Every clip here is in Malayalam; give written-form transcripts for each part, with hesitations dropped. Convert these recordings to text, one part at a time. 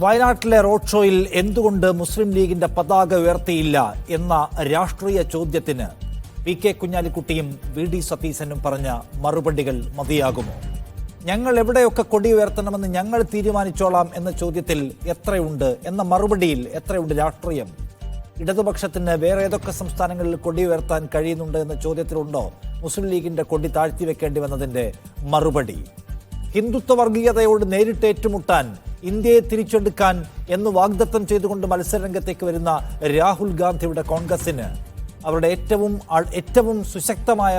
വയനാട്ടിലെ റോഡ് ഷോയിൽ എന്തുകൊണ്ട് മുസ്ലിം ലീഗിന്റെ പതാക ഉയർത്തിയില്ല എന്ന രാഷ്ട്രീയ ചോദ്യത്തിന് പി കെ കുഞ്ഞാലിക്കുട്ടിയും വി ഡി സതീശനും പറഞ്ഞ മറുപടികൾ മതിയാകുമോ? ഞങ്ങൾ എവിടെയൊക്കെ കൊടി ഉയർത്തണമെന്ന് ഞങ്ങൾ തീരുമാനിച്ചോളാം എന്ന ചോദ്യത്തിൽ എത്രയുണ്ട്, എന്ന മറുപടിയിൽ എത്രയുണ്ട് രാഷ്ട്രീയം? ഇടതുപക്ഷത്തിന് വേറെ ഏതൊക്കെ സംസ്ഥാനങ്ങളിൽ കൊടി ഉയർത്താൻ കഴിയുന്നുണ്ട് എന്ന ചോദ്യത്തിലുണ്ടോ മുസ്ലിം ലീഗിന്റെ കൊടി താഴ്ത്തി വെക്കേണ്ടി വന്നതിന്റെ മറുപടി? ഹിന്ദുത്വ വർഗീയതയോട് നേരിട്ട് ഏറ്റുമുട്ടാൻ, ഇന്ത്യയെ തിരിച്ചെടുക്കാൻ എന്ന് വാഗ്ദത്തം ചെയ്തുകൊണ്ട് മത്സരരംഗത്തേക്ക് വരുന്ന രാഹുൽ ഗാന്ധിയുടെ കോൺഗ്രസിന് അവരുടെ ഏറ്റവും സുശക്തമായ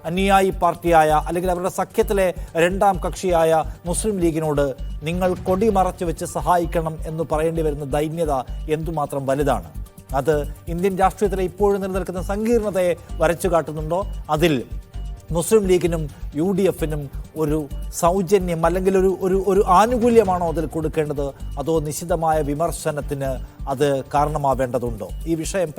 അനുയായി പാർട്ടിയായ, അല്ലെങ്കിൽ അവരുടെ സഖ്യത്തിലെ രണ്ടാം കക്ഷിയായ മുസ്ലിം ലീഗിനോട് നിങ്ങൾ കൊടി മറച്ചു വെച്ച് സഹായിക്കണം എന്ന് പറയേണ്ടി വരുന്ന ദൈന്യത എന്തുമാത്രം വലുതാണ്? അത് ഇന്ത്യൻ രാഷ്ട്രീയത്തിലെ ഇപ്പോഴും നിലനിൽക്കുന്ന സങ്കീർണതയെ വരച്ചു കാട്ടുന്നുണ്ടോ? അതിൽ മുസ്ലിം ലീഗിനും യു ഡി എഫിനും ഒരു സൗജന്യം അല്ലെങ്കിൽ ഒരു ആനുകൂല്യമാണോ അതിൽ കൊടുക്കേണ്ടത്, അതോ നിശിതമായ വിമർശനത്തിന് അത് കാരണമാവേണ്ടതുണ്ടോ? ഈ വിഷയം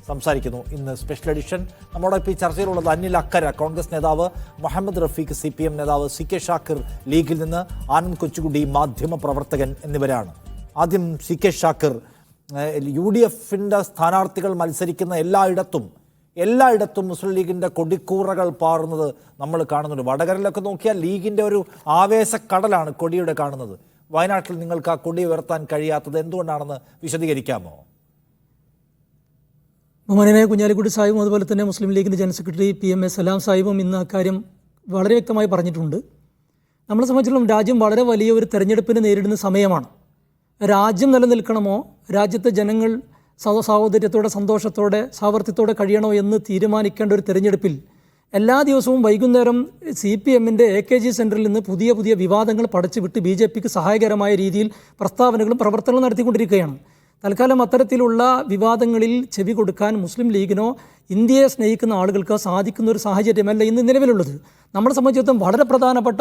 സംസാരിക്കുന്നു ഇന്ന് സ്പെഷ്യൽ എഡിഷൻ. നമ്മോടൊപ്പം ഈ ചർച്ചയിലുള്ളത് അനിൽ അക്കര, കോൺഗ്രസ് നേതാവ്, മുഹമ്മദ് റഫീഖ് CPM നേതാവ്, CK ഷാക്കിർ ലീഗിൽ നിന്ന്, ആനന്ദ് കൊച്ചുകുടി മാധ്യമ പ്രവർത്തകൻ എന്നിവരാണ്. ആദ്യം CK ഷാക്കിർ, UDF-ന്റെ സ്ഥാനാർത്ഥികൾ മത്സരിക്കുന്ന എല്ലായിടത്തും മുസ്ലിം ലീഗിൻ്റെ കൊടിക്കൂറകൾ പാറുന്നത് നമ്മൾ കാണുന്നുണ്ട്. വടകരയിലൊക്കെ നോക്കിയാൽ ലീഗിൻ്റെ ഒരു ആവേശക്കടലാണ് കൊടിയുടെ കാണുന്നത്. വയനാട്ടിൽ നിങ്ങൾക്ക് ആ കൊടി ഉയർത്താൻ കഴിയാത്തത് എന്തുകൊണ്ടാണെന്ന് വിശദീകരിക്കാമോ? ബഹുമാനനായ കുഞ്ഞാലിക്കുട്ടി സാഹിബും അതുപോലെ തന്നെ മുസ്ലിം ലീഗിൻ്റെ ജനറൽ സെക്രട്ടറി PMA സലാം സാഹിബും ഇന്ന് അക്കാര്യം വളരെ വ്യക്തമായി പറഞ്ഞിട്ടുണ്ട്. നമ്മളെ സംബന്ധിച്ചിടത്തോളം രാജ്യം വളരെ വലിയ ഒരു തെരഞ്ഞെടുപ്പിന് നേരിടുന്ന സമയമാണ്. രാജ്യം നിലനിൽക്കണമോ, രാജ്യത്തെ ജനങ്ങൾ സഹോദര്യത്തോടെ, സന്തോഷത്തോടെ, സാമർത്ഥ്യത്തോടെ കഴിയണോ എന്ന് തീരുമാനിക്കേണ്ട ഒരു തെരഞ്ഞെടുപ്പിൽ എല്ലാ ദിവസവും വൈകുന്നേരം CPM-ന്റെ AKG സെൻറ്ററിൽ നിന്ന് പുതിയ വിവാദങ്ങൾ പടച്ചുവിട്ട് BJPക്ക് സഹായകരമായ രീതിയിൽ പ്രസ്താവനകളും പ്രവർത്തനങ്ങളും നടത്തിക്കൊണ്ടിരിക്കുകയാണ്. തൽക്കാലം അത്തരത്തിലുള്ള വിവാദങ്ങളിൽ ചെവി കൊടുക്കാൻ മുസ്ലിം ലീഗിനോ ഇന്ത്യയെ സ്നേഹിക്കുന്ന ആളുകൾക്ക് സാധിക്കുന്ന ഒരു സാഹചര്യമല്ല ഇന്ന് നിലവിലുള്ളത്. നമ്മളെ സംബന്ധിച്ചിടത്തോളം വളരെ പ്രധാനപ്പെട്ട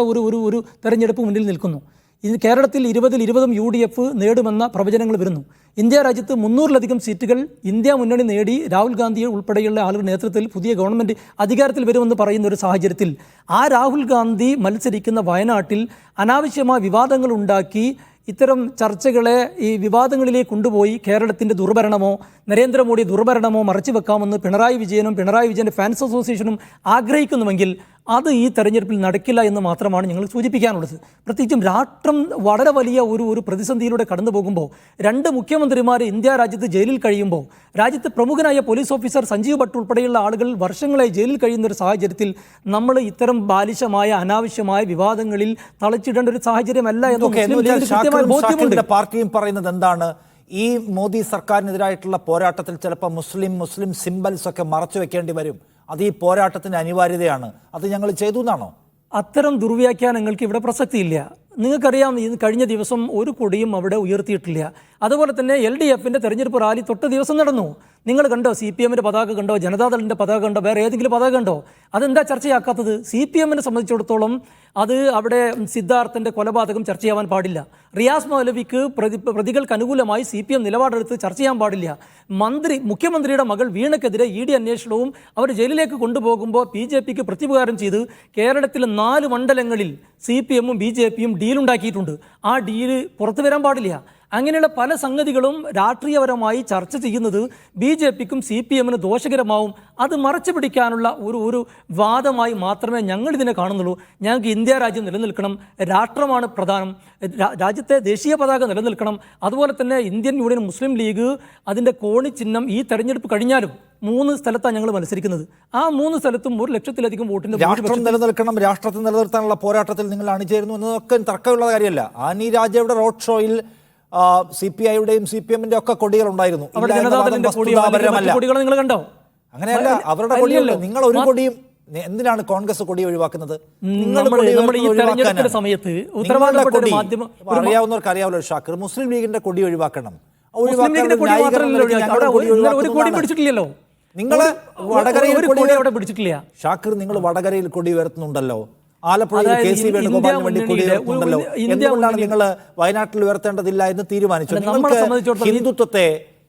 ഒരു തെരഞ്ഞെടുപ്പ് മുന്നിൽ നിൽക്കുന്നു. ഇന്ന് കേരളത്തിൽ 20 UDF നേടുമെന്ന പ്രവചനങ്ങൾ വരുന്നു. ഇന്ത്യ രാജ്യത്ത് 300-ലധികം സീറ്റുകൾ ഇന്ത്യ മുന്നണി നേടി രാഹുൽ ഗാന്ധി ഉൾപ്പെടെയുള്ള ആളുകളുടെ നേതൃത്വത്തിൽ പുതിയ ഗവൺമെൻറ് അധികാരത്തിൽ വരുമെന്ന് പറയുന്ന ഒരു സാഹചര്യത്തിൽ ആ രാഹുൽ ഗാന്ധി മത്സരിക്കുന്ന വയനാട്ടിൽ അനാവശ്യമായ വിവാദങ്ങൾ ഉണ്ടാക്കി ഇത്തരം ചർച്ചകളെ ഈ വിവാദങ്ങളിലേക്ക് കൊണ്ടുപോയി കേരളത്തിൻ്റെ ദുർഭരണമോ നരേന്ദ്രമോദി ദുർഭരണമോ മറച്ചു വെക്കാമെന്ന് പിണറായി വിജയൻ്റെ ഫാൻസ് അസോസിയേഷനും ആഗ്രഹിക്കുന്നുവെങ്കിൽ അത് ഈ തെരഞ്ഞെടുപ്പിൽ നടക്കില്ല എന്ന് മാത്രമാണ് ഞങ്ങൾ സൂചിപ്പിക്കാനുള്ളത്. പ്രത്യേകിച്ചും രാഷ്ട്രം വളരെ വലിയ ഒരു പ്രതിസന്ധിയിലൂടെ കടന്നു പോകുമ്പോൾ, 2 മുഖ്യമന്ത്രിമാർ ഇന്ത്യ രാജ്യത്ത് ജയിലിൽ കഴിയുമ്പോൾ, രാജ്യത്ത് പ്രമുഖനായ പോലീസ് ഓഫീസർ സഞ്ജീവ് ഭട്ട് ഉൾപ്പെടെയുള്ള ആളുകൾ വർഷങ്ങളായി ജയിലിൽ കഴിയുന്ന ഒരു സാഹചര്യത്തിൽ നമ്മൾ ഇത്തരം ബാലിശമായ അനാവശ്യമായ വിവാദങ്ങളിൽ തളച്ചിടേണ്ട ഒരു സാഹചര്യമല്ല എന്ന് ബോധ്യമുണ്ട്. പാർട്ടിയും പറയുന്നത് എന്താണ്? ഈ മോദി സർക്കാരിനെതിരായിട്ടുള്ള പോരാട്ടത്തിൽ ചിലപ്പോൾ മുസ്ലിം സിംബൽസ് ഒക്കെ മറച്ചു വെക്കേണ്ടി വരും. അത് ഈ പോരാട്ടത്തിന് അനിവാര്യതയാണ്. അത് ഞങ്ങൾ ചെയ്തു എന്നാണോ? അത്തരം ദുർവ്യാഖ്യാനങ്ങൾക്ക് ഇവിടെ പ്രസക്തിയില്ല. നിങ്ങൾക്കറിയാം, കഴിഞ്ഞ ദിവസം ഒരു കൊടിയും അവിടെ ഉയർത്തിയിട്ടില്ല. അതുപോലെ തന്നെ LDF-ന്റെ തെരഞ്ഞെടുപ്പ് റാലി തൊട്ട് ദിവസം നടന്നു. നിങ്ങൾ കണ്ടോ? CPM-ന്റെ പതാക കണ്ടോ? ജനതാദളിൻ്റെ പതാക കണ്ടോ? വേറെ ഏതെങ്കിലും പതാക കണ്ടോ? അതെന്താ ചർച്ചയാക്കാത്തത്? CPM-നെ സംബന്ധിച്ചിടത്തോളം അത് അവിടെ സിദ്ധാർത്ഥൻ്റെ കൊലപാതകം ചർച്ച ചെയ്യാൻ പാടില്ല. റിയാസ് മൗലവിക്ക് പ്രതികൾക്ക് അനുകൂലമായി CPM നിലപാടെടുത്ത് ചർച്ച ചെയ്യാൻ പാടില്ല. മുഖ്യമന്ത്രിയുടെ മകൾ വീണയ്ക്കെതിരെ ED അന്വേഷണവും അവർ ജയിലിലേക്ക് കൊണ്ടുപോകുമ്പോൾ BJPക്ക് പ്രത്യുപകാരം ചെയ്ത് കേരളത്തിലെ 4 മണ്ഡലങ്ങളിൽ CPM-ഉം BJP-യും ഡീലുണ്ടാക്കിയിട്ടുണ്ട്. ആ ഡീല് പുറത്തു വരാൻ പാടില്ല. അങ്ങനെയുള്ള പല സംഗതികളും രാഷ്ട്രീയപരമായി ചർച്ച ചെയ്യുന്നത് BJPക്കും CPM-ന് ദോഷകരമാവും. അത് മറച്ചു പിടിക്കാനുള്ള ഒരു വാദമായി മാത്രമേ ഞങ്ങൾ ഇതിനെ കാണുന്നുള്ളൂ. ഞങ്ങൾക്ക് ഇന്ത്യ രാജ്യം നിലനിൽക്കണം, രാഷ്ട്രമാണ് പ്രധാനം, രാജ്യത്തെ ദേശീയ പതാക നിലനിൽക്കണം. അതുപോലെ തന്നെ ഇന്ത്യൻ യൂണിയൻ മുസ്ലിം ലീഗ് അതിൻ്റെ കോണി ചിഹ്നം ഈ തെരഞ്ഞെടുപ്പ് കഴിഞ്ഞാലും 3 സ്ഥലത്താണ് ഞങ്ങൾ മത്സരിക്കുന്നത്. ആ 3 സ്ഥലത്തും 1 ലക്ഷത്തിലധികം വോട്ടിന് രാഷ്ട്രം നിലനിൽക്കണം, രാഷ്ട്രത്തെ നിലനിർത്താനുള്ള പോരാട്ടത്തിൽ നിങ്ങൾ അണിചേരുന്നു എന്നതൊക്കെ തർക്കമുള്ള കാര്യമല്ല. ആനി രാജയുടെ റോഡ് ഷോയിൽ CPI-യുടെയും CPM-ന്റെ ഒക്കെ കൊടികൾ ഉണ്ടായിരുന്നു. നിങ്ങൾ കണ്ടോ? അങ്ങനെയല്ല, അവരുടെ കൊടിയല്ല. നിങ്ങൾ ഒരു കൊടിയും എന്തിനാണ് കോൺഗ്രസ് കൊടി ഒഴിവാക്കുന്നത്? അറിയാവുന്നവർക്ക് അറിയാവുന്ന ഷാക്കിർ, മുസ്ലിം ലീഗിന്റെ കൊടി ഒഴിവാക്കണം. നിങ്ങൾ വടകരയിൽ ഷാക്കിർ, നിങ്ങൾ വടകരയിൽ കൊടി ഉയർത്തുന്നുണ്ടല്ലോ, ആലപ്പുഴയിൽ KC വേണുഗോപാലിന് വേണ്ടി കൊടി ഉയർത്തുന്നുണ്ടല്ലോ. എന്തുകൊണ്ടാണ് നിങ്ങൾ വയനാട്ടിൽ ഉയർത്തേണ്ടതില്ല എന്ന് തീരുമാനിച്ചത്? നിങ്ങൾക്ക്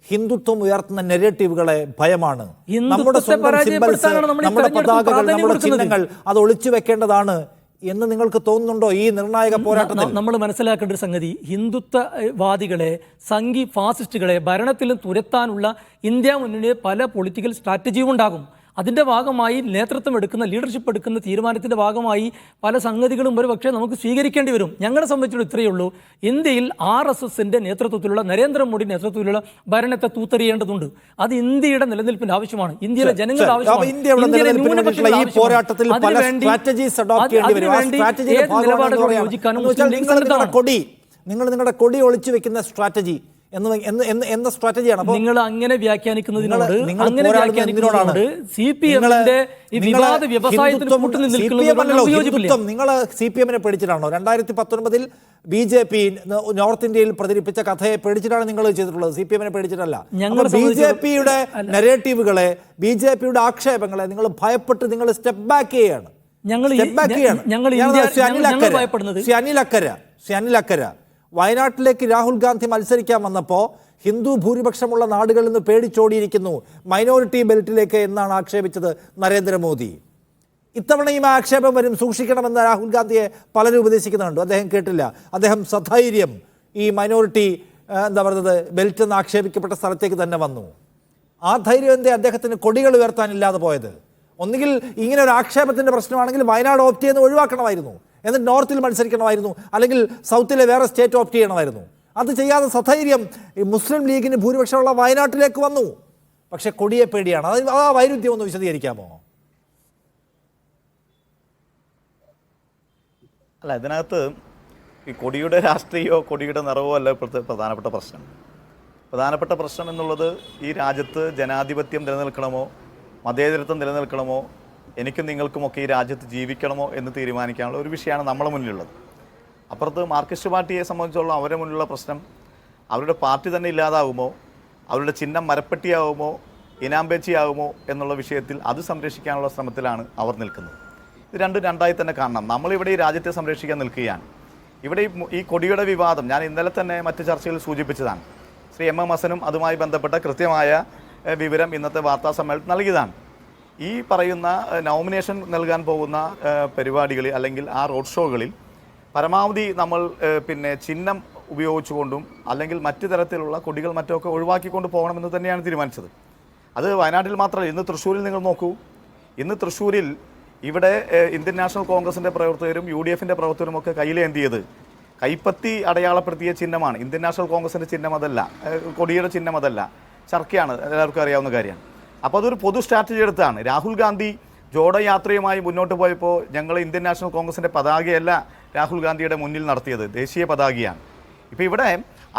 ഹിന്ദുത്വം ഉയർത്തുന്ന നെഗറ്റീവുകളെ ഭയമാണ്. നമ്മുടെ സ്വന്തം സിംബൽസ്, നമ്മുടെ പതാകകൾ, നമ്മുടെ ചിഹ്നങ്ങൾ അത് ഒളിച്ചു വെക്കേണ്ടതാണ് എന്ന് നിങ്ങൾക്ക് തോന്നുന്നുണ്ടോ ഈ നിർണായക പോരാട്ടത്തിൽ? നമ്മൾ മനസ്സിലാക്കേണ്ട ഒരു സംഗതി, ഹിന്ദുത്വവാദികളെ, സംഘി ഫാസിസ്റ്റുകളെ ഭരണത്തിൽ തുരത്താനുള്ള ഇന്ത്യ മുന്നണിയെ പല പൊളിറ്റിക്കൽ സ്ട്രാറ്റജിയും ഉണ്ടാകും. അതിൻ്റെ ഭാഗമായി നേതൃത്വം എടുക്കുന്ന, ലീഡർഷിപ്പ് എടുക്കുന്ന തീരുമാനത്തിൻ്റെ ഭാഗമായി പല സംഗതികളും ഒരു പക്ഷേ നമുക്ക് സ്വീകരിക്കേണ്ടി വരും. ഞങ്ങളെ സംബന്ധിച്ചിടത്തോളം ഇത്രയേ ഉള്ളൂ, ഇന്ത്യയിൽ RSSന്റെ നേതൃത്വത്തിലുള്ള, നരേന്ദ്രമോദി നേതൃത്വത്തിലുള്ള ഭരണത്തെ തൂത്തെറിയേണ്ടതുണ്ട്. അത് ഇന്ത്യയുടെ നിലനിൽപ്പിന്റെ ആവശ്യമാണ്, ഇന്ത്യയിലെ ജനങ്ങളുടെ ആവശ്യമാണ്. ഇന്ത്യയിലെ ന്യൂനപക്ഷങ്ങളുടെ നിങ്ങൾ നിങ്ങളുടെ കൊടി ഒളിച്ചു വെക്കുന്ന സ്ട്രാറ്റജി എന്ന സ്ട്രാറ്റജിയാണ് നിങ്ങൾ അങ്ങനെ വ്യാഖ്യാനിക്കുന്നതിനോട് CPM-ന്റെ വിവാദ വ്യവസായത്തിന് നിങ്ങൾ CPM-നെ പേടിച്ചിട്ടാണോ 2019 BJP നോർത്ത് ഇന്ത്യയിൽ പ്രചരിപ്പിച്ച കഥയെ പേടിച്ചിട്ടാണ് നിങ്ങൾ ചെയ്തിട്ടുള്ളത്? CPM-നെ പേടിച്ചിട്ടല്ല. BJP-യുടെ നെറേറ്റീവുകളെ, BJP-യുടെ ആക്ഷേപങ്ങളെ നിങ്ങൾ ഭയപ്പെട്ട് നിങ്ങൾ സ്റ്റെപ്പ് ബാക്ക് ചെയ്യാണ്. അനിൽ അക്കര വയനാട്ടിലേക്ക് രാഹുൽ ഗാന്ധി മത്സരിക്കാൻ വന്നപ്പോൾ ഹിന്ദു ഭൂരിപക്ഷമുള്ള നാടുകളിൽ നിന്ന് പേടിച്ചോടിയിരിക്കുന്നു, മൈനോറിറ്റി ബെൽറ്റിലേക്ക് എന്നാണ് ആക്ഷേപിച്ചത് നരേന്ദ്രമോദി. ഇത്തവണയും ആ ആക്ഷേപം വരും, സൂക്ഷിക്കണമെന്ന് രാഹുൽ ഗാന്ധിയെ പലരും ഉപദേശിക്കുന്നുണ്ട്. അദ്ദേഹം കേട്ടില്ല. അദ്ദേഹം സധൈര്യം ഈ മൈനോറിറ്റി ബെൽറ്റ് എന്ന് ആക്ഷേപിക്കപ്പെട്ട സ്ഥലത്തേക്ക് തന്നെ വന്നു. ആ ധൈര്യം എന്തേ അദ്ദേഹത്തിന് കൊടികൾ ഉയർത്താനില്ലാതെ പോയത്? ഒന്നുകിൽ ഇങ്ങനെ ഒരു ആക്ഷേപത്തിൻ്റെ പ്രശ്നമാണെങ്കിൽ വയനാട് ഓപ്റ്റ് ചെയ്യുന്നത് ഒഴിവാക്കണമായിരുന്നു, എന്നിട്ട് നോർത്തിൽ മത്സരിക്കണമായിരുന്നു, അല്ലെങ്കിൽ സൗത്തിലെ വേറെ സ്റ്റേറ്റ് ഓപ്റ്റ് ചെയ്യണമായിരുന്നു. അത് ചെയ്യാതെ സധൈര്യം മുസ്ലിം ലീഗിന് ഭൂരിപക്ഷമുള്ള വയനാട്ടിലേക്ക് വന്നു. പക്ഷെ കൊടിയെ പേടിയാണ്. ആ വൈരുദ്ധ്യം ഒന്ന് വിശദീകരിക്കാമോ? അല്ല, ഇതിനകത്ത് ഈ കൊടിയുടെ രാഷ്ട്രീയമോ കൊടിയുടെ നിറവോ അല്ല പ്രധാനപ്പെട്ട പ്രശ്നം. പ്രധാനപ്പെട്ട പ്രശ്നം എന്നുള്ളത് ഈ രാജ്യത്ത് ജനാധിപത്യം നിലനിൽക്കണമോ, മതേതരത്വം നിലനിൽക്കണമോ, എനിക്കും നിങ്ങൾക്കുമൊക്കെ ഈ രാജ്യത്ത് ജീവിക്കണമോ എന്ന് തീരുമാനിക്കാനുള്ള ഒരു വിഷയമാണ് നമ്മളെ മുന്നിലുള്ളത്. അപ്പുറത്ത് മാർക്സിസ്റ്റ് പാർട്ടിയെ സംബന്ധിച്ചുള്ള അവരുടെ മുന്നിലുള്ള പ്രശ്നം അവരുടെ പാർട്ടി തന്നെ ഇല്ലാതാകുമോ, അവരുടെ ചിഹ്നം മരപ്പെട്ടിയാകുമോ, ഇനാമ്പേച്ചിയാകുമോ എന്നുള്ള വിഷയത്തിൽ അത് സംരക്ഷിക്കാനുള്ള ശ്രമത്തിലാണ് അവർ നിൽക്കുന്നത്. ഇത് രണ്ടായി തന്നെ കാണണം. നമ്മളിവിടെ ഈ രാജ്യത്തെ സംരക്ഷിക്കാൻ നിൽക്കുകയാണ്. ഇവിടെ ഈ കൊടിയുടെ വിവാദം ഞാൻ ഇന്നലെ തന്നെ മറ്റ് ചർച്ചകളിൽ സൂചിപ്പിച്ചതാണ്. ശ്രീ MM ഹസനും അതുമായി ബന്ധപ്പെട്ട കൃത്യമായ വിവരം ഇന്നത്തെ വാർത്താ സമ്മേളനത്തിൽ നൽകിയതാണ്. ഈ പറയുന്ന നോമിനേഷൻ നൽകാൻ പോകുന്ന പരിപാടികളിൽ അല്ലെങ്കിൽ ആ റോഡ് ഷോകളിൽ പരമാവധി നമ്മൾ ചിഹ്നം ഉപയോഗിച്ചുകൊണ്ടും അല്ലെങ്കിൽ മറ്റു തരത്തിലുള്ള കൊടികൾ മറ്റൊക്കെ ഒഴിവാക്കിക്കൊണ്ട് പോകണമെന്ന് തന്നെയാണ് തീരുമാനിച്ചത്. അത് വയനാട്ടിൽ മാത്രമല്ല, ഇന്ന് തൃശ്ശൂരിൽ നിങ്ങൾ നോക്കൂ. ഇന്ന് തൃശ്ശൂരിൽ ഇവിടെ ഇന്ത്യൻ നാഷണൽ കോൺഗ്രസിൻ്റെ പ്രവർത്തകരും UDF-ൻ്റെ പ്രവർത്തകരും ഒക്കെ കയ്യിലേന്തിയത് കൈപ്പത്തി അടയാളപ്പെടുത്തിയ ചിഹ്നമാണ്. ഇന്ത്യൻ നാഷണൽ കോൺഗ്രസിൻ്റെ ചിഹ്നം അതല്ല, കൊടിയുടെ ചിഹ്നം അതല്ല, ചർക്കയാണ്, എല്ലാവർക്കും അറിയാവുന്ന കാര്യമാണ്. അപ്പോൾ അതൊരു പൊതു സ്ട്രാറ്റജി എടുത്താണ്. രാഹുൽ ഗാന്ധി ജോഡോ യാത്രയുമായി മുന്നോട്ട് പോയപ്പോൾ ഞങ്ങൾ ഇന്ത്യൻ നാഷണൽ കോൺഗ്രസിൻ്റെ പതാകയല്ല രാഹുൽ ഗാന്ധിയുടെ മുന്നിൽ നടത്തിയത്, ദേശീയ പതാകയാണ്. ഇപ്പോൾ ഇവിടെ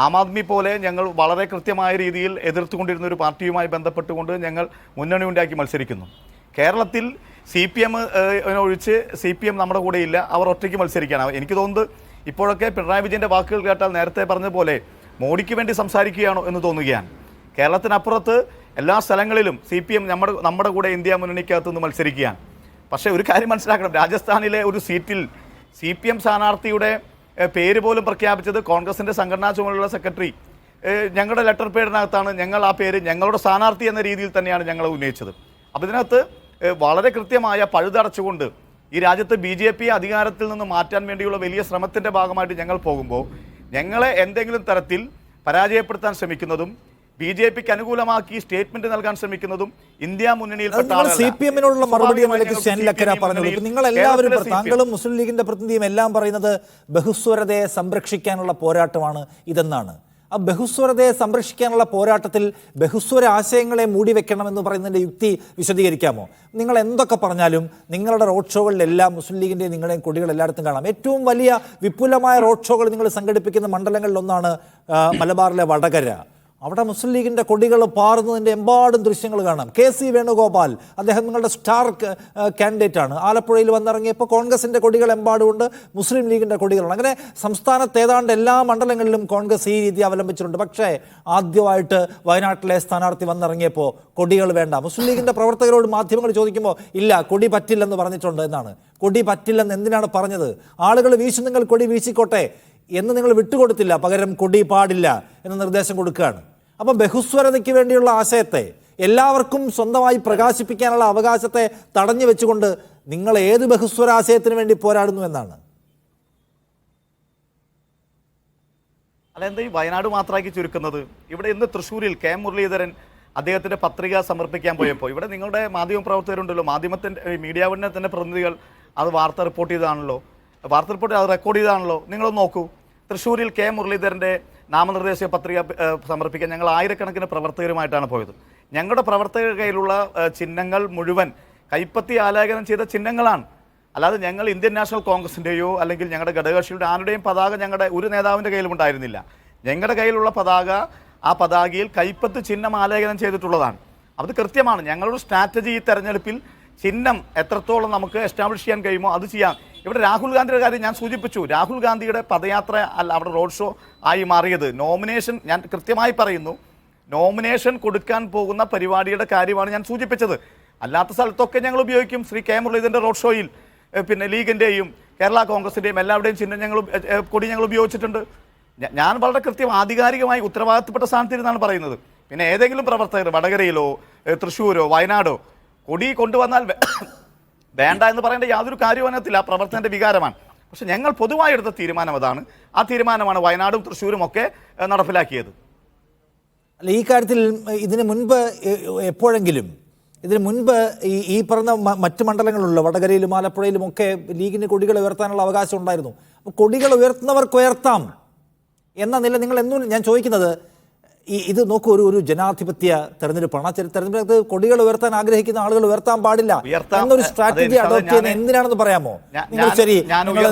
ആം ആദ്മി പോലെ ഞങ്ങൾ വളരെ കൃത്യമായ രീതിയിൽ എതിർത്തുകൊണ്ടിരുന്ന ഒരു പാർട്ടിയുമായി ബന്ധപ്പെട്ടുകൊണ്ട് ഞങ്ങൾ മുന്നണി ഉണ്ടാക്കി മത്സരിക്കുന്നു. കേരളത്തിൽ CPM ഒഴിച്ച് CPM നമ്മുടെ കൂടെ ഇല്ല, അവർ ഒറ്റയ്ക്ക് മത്സരിക്കുകയാണ്. എനിക്ക് തോന്നുന്നത് ഇപ്പോഴൊക്കെ പിണറായി വിജയൻ്റെ വാക്കുകൾ കേട്ടാൽ നേരത്തെ പറഞ്ഞ പോലെ മോഡിക്ക് വേണ്ടി സംസാരിക്കുകയാണോ എന്ന് തോന്നുകയാണ്. കേരളത്തിനപ്പുറത്ത് എല്ലാ സ്ഥലങ്ങളിലും CPM നമ്മുടെ കൂടെ ഇന്ത്യ മുന്നണിക്കകത്തുനിന്ന് മത്സരിക്കുകയാണ്. പക്ഷേ ഒരു കാര്യം മനസ്സിലാക്കണം, രാജസ്ഥാനിലെ ഒരു സീറ്റിൽ CPM സ്ഥാനാർത്ഥിയുടെ പേര് പോലും പ്രഖ്യാപിച്ചത് കോൺഗ്രസിൻ്റെ സംഘടനാ ചുമതലയുള്ള സെക്രട്ടറി ഞങ്ങളുടെ ലെറ്റർ പേരിനകത്താണ് ഞങ്ങൾ ആ പേര് ഞങ്ങളുടെ സ്ഥാനാർത്ഥി എന്ന രീതിയിൽ തന്നെയാണ് ഞങ്ങൾ ഉന്നയിച്ചത്. അപ്പോൾ ഇതിനകത്ത് വളരെ കൃത്യമായ പഴുതടച്ചുകൊണ്ട് ഈ രാജ്യത്ത് BJP അധികാരത്തിൽ നിന്ന് മാറ്റാൻ വേണ്ടിയുള്ള വലിയ ശ്രമത്തിൻ്റെ ഭാഗമായിട്ട് ഞങ്ങൾ പോകുമ്പോൾ ഞങ്ങളെ എന്തെങ്കിലും തരത്തിൽ പരാജയപ്പെടുത്താൻ ശ്രമിക്കുന്നതും BJP-ക്ക് അനുകൂലമാക്കി സ്റ്റേറ്റ്മെന്റ് നൽകാൻ ശ്രമിക്കുന്നതും ഇന്ത്യ മുന്നണിയിൽപ്പെട്ട CPM-നോടുള്ള മറുപടി നിങ്ങൾ എല്ലാവരും, താങ്കളും മുസ്ലിം ലീഗിന്റെ പ്രതിനിധിയും എല്ലാം പറയുന്നത് ബഹുസ്വരതയെ സംരക്ഷിക്കാനുള്ള പോരാട്ടമാണ് ഇതെന്നാണ്. ആ ബഹുസ്വരതയെ സംരക്ഷിക്കാനുള്ള പോരാട്ടത്തിൽ ബഹുസ്വര ആശയങ്ങളെ മൂടിവെക്കണമെന്ന് പറയുന്നതിൻ്റെ യുക്തി വിശദീകരിക്കാമോ? നിങ്ങൾ എന്തൊക്കെ പറഞ്ഞാലും നിങ്ങളുടെ റോഡ് ഷോകളിലെല്ലാം മുസ്ലിം ലീഗിൻ്റെയും നിങ്ങളുടെയും കൊടികൾ എല്ലായിടത്തും കാണാം. ഏറ്റവും വലിയ വിപുലമായ റോഡ് ഷോകൾ നിങ്ങൾ സംഘടിപ്പിക്കുന്ന മണ്ഡലങ്ങളിലൊന്നാണ് മലബാറിലെ വടകര. അവിടെ മുസ്ലിം ലീഗിൻ്റെ കൊടികൾ പാറുന്നതിൻ്റെ എമ്പാടും ദൃശ്യങ്ങൾ കാണാം. KC വേണുഗോപാൽ, അദ്ദേഹം നിങ്ങളുടെ സ്റ്റാർ കാൻഡിഡേറ്റ് ആണ്. ആലപ്പുഴയിൽ വന്നിറങ്ങിയപ്പോൾ കോൺഗ്രസിൻ്റെ കൊടികൾ എമ്പാടുമുണ്ട്, മുസ്ലിം ലീഗിൻ്റെ കൊടികളുണ്ട്. അങ്ങനെ സംസ്ഥാനത്ത് ഏതാണ്ട് എല്ലാ മണ്ഡലങ്ങളിലും കോൺഗ്രസ് ഈ രീതി അവലംബിച്ചിട്ടുണ്ട്. പക്ഷേ ആദ്യമായിട്ട് വയനാട്ടിലെ സ്ഥാനാർത്ഥി വന്നിറങ്ങിയപ്പോൾ കൊടികൾ വേണ്ട. മുസ്ലിം ലീഗിൻ്റെ പ്രവർത്തകരോട് മാധ്യമങ്ങൾ ചോദിക്കുമ്പോൾ ഇല്ല, കൊടി പറ്റില്ലെന്ന് പറഞ്ഞിട്ടുണ്ട് എന്നാണ്. കൊടി പറ്റില്ലെന്ന് എന്തിനാണ് പറഞ്ഞത്? ആളുകൾ വീശുന്നെങ്കിൽ കൊടി വീശിക്കോട്ടെ എന്ന് നിങ്ങൾ വിട്ടുകൊടുത്തില്ല, പകരം കൊടി പാടില്ല എന്ന നിർദ്ദേശം കൊടുക്കുകയാണ്. അപ്പം ബഹുസ്വരതയ്ക്ക് വേണ്ടിയുള്ള ആശയത്തെ എല്ലാവർക്കും സ്വന്തമായി പ്രകാശിപ്പിക്കാനുള്ള അവകാശത്തെ തടഞ്ഞു വെച്ചുകൊണ്ട് നിങ്ങൾ ഏത് ബഹുസ്വരാശയത്തിന് വേണ്ടി പോരാടുന്നു എന്നാണ്. അല്ല, എന്താ ഈ വയനാട് മാത്രമാക്കി ചുരുക്കുന്നത്? ഇവിടെ ഇന്ന് തൃശ്ശൂരിൽ കെ മുരളീധരൻ അദ്ദേഹത്തിന്റെ പത്രിക സമർപ്പിക്കാൻ പോയപ്പോൾ ഇവിടെ നിങ്ങളുടെ മാധ്യമ പ്രവർത്തകരുണ്ടല്ലോ, മാധ്യമത്തിന്റെ മീഡിയ വണ്ണിന്റെ തന്നെ പ്രതിനിധികൾ അത് വാർത്ത റിപ്പോർട്ട് ചെയ്തതാണല്ലോ, വാർത്ത റിപ്പോർട്ട് അത് റെക്കോർഡ് ചെയ്തതാണല്ലോ. നിങ്ങളൊന്ന് നോക്കൂ, തൃശ്ശൂരിൽ കെ മുരളീധരന്റെ നാമനിർദ്ദേശ പത്രിക സമർപ്പിക്കാൻ ഞങ്ങൾ ആയിരക്കണക്കിന് പ്രവർത്തകരുമായിട്ടാണ് പോയത്. ഞങ്ങളുടെ പ്രവർത്തകരുടെ കയ്യിലുള്ള ചിഹ്നങ്ങൾ മുഴുവൻ കൈപ്പത്തി ആലേഖനം ചെയ്ത ചിഹ്നങ്ങളാണ്. അല്ലാതെ ഞങ്ങൾ ഇന്ത്യൻ നാഷണൽ കോൺഗ്രസിൻ്റെയോ അല്ലെങ്കിൽ ഞങ്ങളുടെ ഘടകകക്ഷിയുടെ ആരുടെയും പതാക ഞങ്ങളുടെ ഒരു നേതാവിൻ്റെ കയ്യിലും ഉണ്ടായിരുന്നില്ല. ഞങ്ങളുടെ കയ്യിലുള്ള പതാക, ആ പതാകയിൽ കൈപ്പത്ത് ചിഹ്നം ആലേഖനം ചെയ്തിട്ടുള്ളതാണ്. അത് കൃത്യമാണ്. ഞങ്ങളുടെ സ്ട്രാറ്റജി ഈ തെരഞ്ഞെടുപ്പിൽ ചിഹ്നം എത്രത്തോളം നമുക്ക് എസ്റ്റാബ്ലിഷ് ചെയ്യാൻ കഴിയുമോ അത് ചെയ്യാം. ഇവിടെ രാഹുൽ ഗാന്ധിയുടെ കാര്യം ഞാൻ സൂചിപ്പിച്ചു. രാഹുൽ ഗാന്ധിയുടെ പദയാത്ര അല്ല അവിടെ റോഡ് ഷോ ആയി മാറിയത്. നോമിനേഷൻ, ഞാൻ കൃത്യമായി പറയുന്നു, നോമിനേഷൻ കൊടുക്കാൻ പോകുന്ന പരിപാടിയുടെ കാര്യമാണ് ഞാൻ സൂചിപ്പിച്ചത്. അല്ലാത്ത സ്ഥലത്തൊക്കെ ഞങ്ങൾ ഉപയോഗിക്കും. ശ്രീ കെ മുരളീധരൻ്റെ റോഡ് ഷോയിൽ പിന്നെ ലീഗിൻ്റെയും കേരള കോൺഗ്രസിൻ്റെയും എല്ലാവരുടെയും ചിഹ്നം കൊടി ഞങ്ങൾ ഉപയോഗിച്ചിട്ടുണ്ട്. ഞാൻ വളരെ കൃത്യം ആധികാരികമായി ഉത്തരവാദിത്തപ്പെട്ട സ്ഥാനത്തിരുന്നാണ് പറയുന്നത്. പിന്നെ ഏതെങ്കിലും പ്രവർത്തകർ വടകരയിലോ തൃശ്ശൂരോ വയനാടോ കൊടി കൊണ്ടുവന്നാൽ വേണ്ട എന്ന് പറയേണ്ട യാതൊരു കാര്യവും അതിനകത്തില്ല. ആ പ്രവർത്തനൻ്റെ വികാരമാണ്. പക്ഷെ ഞങ്ങൾ പൊതുവായി എടുത്ത തീരുമാനം അതാണ്. ആ തീരുമാനമാണ് വയനാടും തൃശ്ശൂരും ഒക്കെ നടപ്പിലാക്കിയത്. അല്ല, ഈ കാര്യത്തിൽ ഇതിന് മുൻപ് എപ്പോഴെങ്കിലും ഇതിന് മുൻപ് ഈ പറഞ്ഞ മറ്റ് മണ്ഡലങ്ങളിലുള്ള വടകരയിലും ആലപ്പുഴയിലും ഒക്കെ ലീഗിന് കൊടികൾ ഉയർത്താനുള്ള അവകാശം ഉണ്ടായിരുന്നു. അപ്പോൾ കൊടികൾ ഉയർത്തുന്നവർക്ക് ഉയർത്താം എന്ന നില നിങ്ങൾ എന്നും ഞാൻ ചോദിക്കുന്നത്, ഇത് നോക്കൂ, ഒരു ജനാധിപത്യ തെരഞ്ഞെടുപ്പാണ്. ആ തെരഞ്ഞെടുപ്പ് കൊടികൾ ഉയർത്താൻ ആഗ്രഹിക്കുന്ന ആളുകൾ ഉയർത്താൻ പാടില്ല എന്നൊരു സ്ട്രാറ്റജി അഡോപ്റ്റ് ചെയ്യുന്നത് എന്തിനാണെന്ന് പറയാമോ?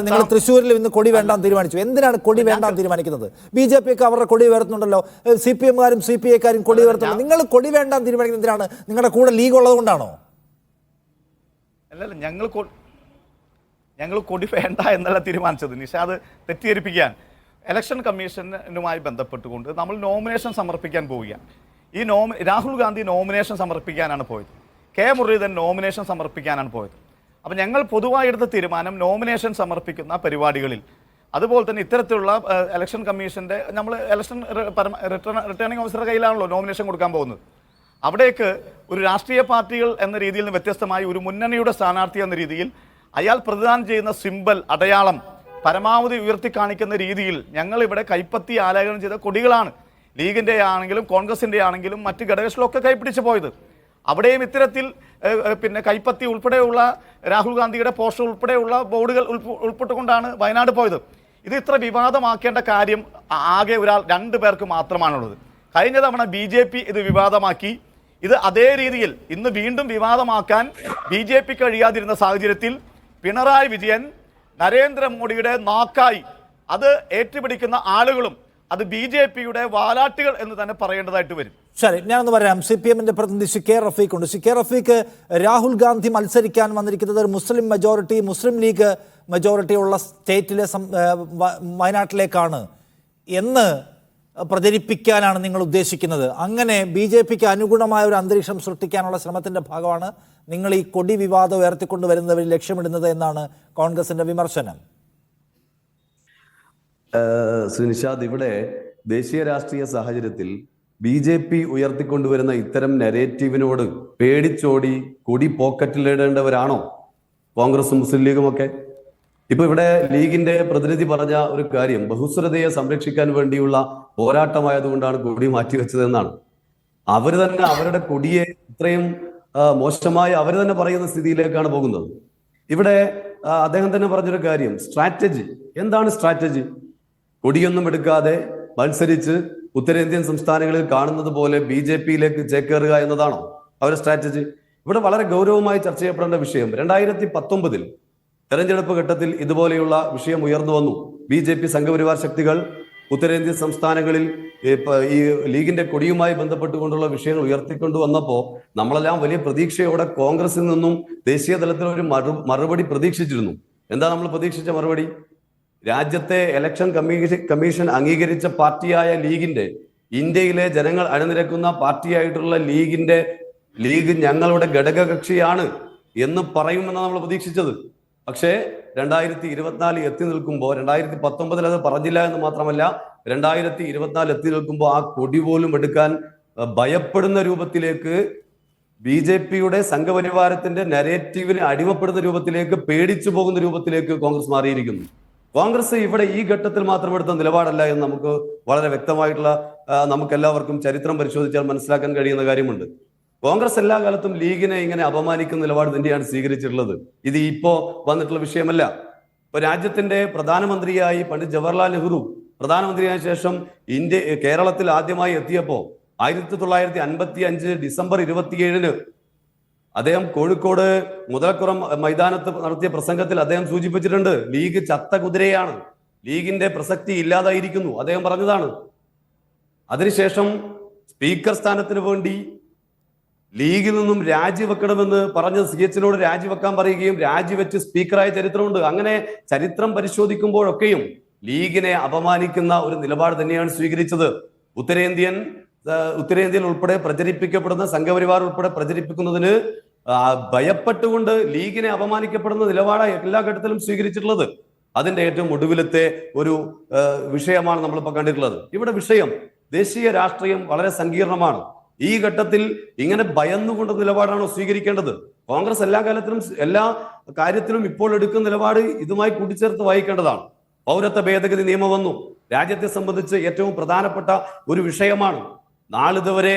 നിങ്ങൾ തൃശ്ശൂരിൽ ഇന്ന് കൊടി വേണ്ടാന്ന് തീരുമാനിച്ചു. എന്തിനാണ് കൊടി വേണ്ടാന്ന് തീരുമാനിക്കുന്നത്? BJP ഒക്കെ അവരുടെ കൊടി ഉയർത്തുന്നുണ്ടല്ലോ, CPM-കാരും CPI-കാരും കൊടി ഉയർത്തുന്നുണ്ട്. നിങ്ങൾ കൊടി വേണ്ടാന്ന് തീരുമാനിക്കുന്നത് എന്തിനാണ്? നിങ്ങളുടെ കൂടെ ലീഗ് ഉള്ളത് കൊണ്ടാണോ? അല്ലല്ല, ഞങ്ങൾ കൊടി വേണ്ട എന്നല്ല തീരുമാനിച്ചത്. നിഷാദ് തെറ്റിദ്ധരിപ്പിക്കാൻ. ഇലക്ഷൻ കമ്മീഷനുമായി ബന്ധപ്പെട്ടുകൊണ്ട് നമ്മൾ നോമിനേഷൻ സമർപ്പിക്കാൻ പോവുകയാണ്. രാഹുൽ ഗാന്ധി നോമിനേഷൻ സമർപ്പിക്കാനാണ് പോയത്. കെ മുരളീധരൻ നോമിനേഷൻ സമർപ്പിക്കാനാണ് പോയത്. അപ്പോൾ ഞങ്ങൾ പൊതുവായി എടുത്ത തീരുമാനം നോമിനേഷൻ സമർപ്പിക്കുന്ന പരിപാടികളിൽ, അതുപോലെ തന്നെ ഇത്തരത്തിലുള്ള ഇലക്ഷൻ കമ്മീഷൻ്റെ നമ്മൾ ഇലക്ഷൻ റിട്ടേണിംഗ് ഓഫീസറുടെ കയ്യിലാണല്ലോ നോമിനേഷൻ കൊടുക്കാൻ പോകുന്നത്. അവിടേക്ക് ഒരു രാഷ്ട്രീയ പാർട്ടികൾ എന്ന രീതിയിൽ നിന്ന് വ്യത്യസ്തമായി ഒരു മുന്നണിയുടെ സ്ഥാനാർത്ഥി എന്ന രീതിയിൽ അയാൾ പ്രതിദാനം ചെയ്യുന്ന സിമ്പൽ, അടയാളം പരമാവധി ഉയർത്തി കാണിക്കുന്ന രീതിയിൽ ഞങ്ങൾ ഇവിടെ കൈപ്പത്തി ആലേഖനം ചെയ്ത കൊടികളാണ്. ലീഗിൻ്റെ ആണെങ്കിലും കോൺഗ്രസിൻ്റെ ആണെങ്കിലും മറ്റ് ഘടകകക്ഷികളൊക്കെ കൈപ്പിടിച്ച് പോയത്. അവിടെയും ഇത്തരത്തിൽ പിന്നെ കൈപ്പത്തി ഉൾപ്പെടെയുള്ള രാഹുൽ ഗാന്ധിയുടെ പോസ്റ്റർ ഉൾപ്പെടെയുള്ള ബോർഡുകൾ ഉൾപ്പെട്ടുകൊണ്ടാണ് വയനാട് പോയത്. ഇത് ഇത്ര വിവാദമാക്കേണ്ട കാര്യം ആകെ രണ്ട് പേർക്ക് മാത്രമാണുള്ളത്. കഴിഞ്ഞ തവണ BJP ഇത് വിവാദമാക്കി. ഇത് അതേ രീതിയിൽ ഇന്ന് വീണ്ടും വിവാദമാക്കാൻ BJP കഴിയാതിരുന്ന സാഹചര്യത്തിൽ പിണറായി വിജയൻ നരേന്ദ്രമോദിയുടെ നാക്കായി അത് ഏറ്റുപിടിക്കുന്ന ആളുകളും അത് BJP-യുടെ വാലാട്ടുകൾ എന്ന് തന്നെ പറയേണ്ടതായിട്ട് വരും. ശരി, ഞാനൊന്ന് പറയാം. CPM-ന്റെ പ്രതിനിധി CK റഫീഖ് ഉണ്ട്. CK റഫീഖ്, രാഹുൽ ഗാന്ധി മത്സരിക്കാൻ വന്നിരിക്കുന്നത് ഒരു മുസ്ലിം ലീഗ് മെജോറിറ്റി ഉള്ള സ്റ്റേറ്റിലെ വയനാട്ടിലേക്കാണ് എന്ന് പ്രചരിപ്പിക്കാനാണ് നിങ്ങൾ ഉദ്ദേശിക്കുന്നത്. അങ്ങനെ BJP-ക്ക് അനുഗുണമായ ഒരു അന്തരീക്ഷം സൃഷ്ടിക്കാനുള്ള ശ്രമത്തിന്റെ ഭാഗമാണ് നിങ്ങൾ ഈ കൊടി വിവാദം ഉയർത്തിക്കൊണ്ടുവരുന്നവർ ലക്ഷ്യമിടുന്നത് എന്നാണ് കോൺഗ്രസിന്റെ വിമർശനം. നിഷാദ്, ഇവിടെ ദേശീയ രാഷ്ട്രീയ സാഹചര്യത്തിൽ BJP ഉയർത്തിക്കൊണ്ടുവരുന്ന ഇത്തരം നെറേറ്റീവിനോട് പേടിച്ചോടി കൊടി പോക്കറ്റിലിടേണ്ടവരാണോ കോൺഗ്രസും മുസ്ലിം ലീഗും ഒക്കെ? ഇപ്പൊ ഇവിടെ ലീഗിന്റെ പ്രതിനിധി പറഞ്ഞ ഒരു കാര്യം, ബഹുസ്വരതയെ സംരക്ഷിക്കാൻ വേണ്ടിയുള്ള പോരാട്ടമായതുകൊണ്ടാണ് കൊടി മാറ്റിവെച്ചതെന്നാണ്. അവർ തന്നെ അവരുടെ കൊടിയെ ഇത്രയും മോശമായി അവർ തന്നെ പറയുന്ന സ്ഥിതിയിലേക്കാണ് പോകുന്നത്. ഇവിടെ അദ്ദേഹം തന്നെ പറഞ്ഞൊരു കാര്യം, സ്ട്രാറ്റജി. എന്താണ് സ്ട്രാറ്റജി? കൊടിയൊന്നും എടുക്കാതെ മത്സരിച്ച് ഉത്തരേന്ത്യൻ സംസ്ഥാനങ്ങളിൽ കാണുന്നത് പോലെ BJP-യിലേക്ക് ചേക്കേറുക എന്നതാണോ അവരുടെ സ്ട്രാറ്റജി? ഇവിടെ വളരെ ഗൗരവമായി ചർച്ച ചെയ്യപ്പെടേണ്ട വിഷയം, 2019 തെരഞ്ഞെടുപ്പ് ഘട്ടത്തിൽ ഇതുപോലെയുള്ള വിഷയം ഉയർന്നു വന്നു. BJP സംഘപരിവാർ ശക്തികൾ ഉത്തരേന്ത്യൻ സംസ്ഥാനങ്ങളിൽ ഈ ലീഗിന്റെ കൊടിയുമായി ബന്ധപ്പെട്ടുകൊണ്ടുള്ള വിഷയങ്ങൾ ഉയർത്തിക്കൊണ്ടുവന്നപ്പോൾ നമ്മളെല്ലാം വലിയ പ്രതീക്ഷയോടെ കോൺഗ്രസിൽ നിന്നും ദേശീയ തലത്തിൽ ഒരു മറുപടി പ്രതീക്ഷിച്ചിരുന്നു. എന്താ നമ്മൾ പ്രതീക്ഷിച്ച മറുപടി? രാജ്യത്തെ ഇലക്ഷൻ കമ്മീഷൻ അംഗീകരിച്ച പാർട്ടിയായ ലീഗിന്റെ, ഇന്ത്യയിലെ ജനങ്ങൾ അണിനിരക്കുന്ന പാർട്ടിയായിട്ടുള്ള ലീഗ് ഞങ്ങളുടെ ഘടകകക്ഷിയാണ് എന്ന് പറയുമെന്നാണ് നമ്മൾ പ്രതീക്ഷിച്ചത്. പക്ഷേ 2024 എത്തി നിൽക്കുമ്പോൾ, 2019 അത് പറഞ്ഞില്ല എന്ന് മാത്രമല്ല, 2024 എത്തി നിൽക്കുമ്പോൾ ആ കൊടി പോലും എടുക്കാൻ ഭയപ്പെടുന്ന രൂപത്തിലേക്ക്, BJP-യുടെ സംഘപരിവാരത്തിന്റെ നരേറ്റീവിന് അടിമപ്പെടുന്ന രൂപത്തിലേക്ക്, പേടിച്ചു പോകുന്ന രൂപത്തിലേക്ക് കോൺഗ്രസ് മാറിയിരിക്കുന്നു. കോൺഗ്രസ് ഇവിടെ ഈ ഘട്ടത്തിൽ മാത്രം എടുത്ത നിലപാടല്ല എന്ന് നമുക്ക് വളരെ വ്യക്തമായിട്ടുള്ള നമുക്കെല്ലാവർക്കും ചരിത്രം പരിശോധിച്ചാൽ മനസ്സിലാക്കാൻ കഴിയുന്ന കാര്യമുണ്ട്. കോൺഗ്രസ് എല്ലാ കാലത്തും ലീഗിനെ ഇങ്ങനെ അപമാനിക്കുന്ന നിലപാട് തന്നെയാണ് സ്വീകരിച്ചിട്ടുള്ളത്. ഇത് ഇപ്പോ വന്നിട്ടുള്ള വിഷയമല്ല. ഇപ്പൊ രാജ്യത്തിന്റെ പ്രധാനമന്ത്രിയായി പണ്ഡിറ്റ് ജവഹർലാൽ നെഹ്റു പ്രധാനമന്ത്രിയായ ശേഷം കേരളത്തിൽ ആദ്യമായി എത്തിയപ്പോ 1955 ഡിസംബർ 27-ന് അദ്ദേഹം കോഴിക്കോട് മുതലക്കുളം മൈതാനത്ത് നടത്തിയ പ്രസംഗത്തിൽ അദ്ദേഹം സൂചിപ്പിച്ചിട്ടുണ്ട്, ലീഗ് ചത്ത കുതിരയാണ്, ലീഗിന്റെ പ്രസക്തി ഇല്ലാതായിരിക്കുന്നു, അദ്ദേഹം പറഞ്ഞതാണ്. അതിനുശേഷം സ്പീക്കർ സ്ഥാനത്തിന് വേണ്ടി ലീഗിൽ നിന്നും രാജിവെക്കണമെന്ന് പറഞ്ഞ് CH-നോട് രാജിവെക്കാൻ പറയുകയും രാജിവെച്ച് സ്പീക്കറായ ചരിത്രമുണ്ട്. അങ്ങനെ ചരിത്രം പരിശോധിക്കുമ്പോഴൊക്കെയും ലീഗിനെ അപമാനിക്കുന്ന ഒരു നിലപാട് തന്നെയാണ് സ്വീകരിച്ചത്. ഉത്തരേന്ത്യയിൽ ഉൾപ്പെടെ പ്രചരിപ്പിക്കപ്പെടുന്ന സംഘപരിവാർ ഉൾപ്പെടെ പ്രചരിപ്പിക്കുന്നതിന് ഭയപ്പെട്ടുകൊണ്ട് ലീഗിനെ അപമാനിക്കപ്പെടുന്ന നിലപാടാണ് എല്ലാ ഘട്ടത്തിലും സ്വീകരിച്ചിട്ടുള്ളത്. അതിന്റെ ഏറ്റവും ഒടുവിലത്തെ ഒരു വിഷയമാണ് നമ്മളിപ്പോൾ കണ്ടിട്ടുള്ളത്. ഇവിടെ വിഷയം ദേശീയ രാഷ്ട്രീയം വളരെ സങ്കീർണമാണ്. ഈ ഘട്ടത്തിൽ ഇങ്ങനെ ഭയന്നുകൊണ്ട് നിലപാടാണോ സ്വീകരിക്കേണ്ടത്? കോൺഗ്രസ് എല്ലാ കാലത്തിലും എല്ലാ കാര്യത്തിലും ഇപ്പോൾ എടുക്കുന്ന നിലപാട് ഇതുമായി കൂട്ടിച്ചേർത്ത് വായിക്കേണ്ടതാണ്. പൗരത്വ ഭേദഗതി നിയമം വന്നു, രാജ്യത്തെ സംബന്ധിച്ച് ഏറ്റവും പ്രധാനപ്പെട്ട ഒരു വിഷയമാണ്. നാളിതുവരെ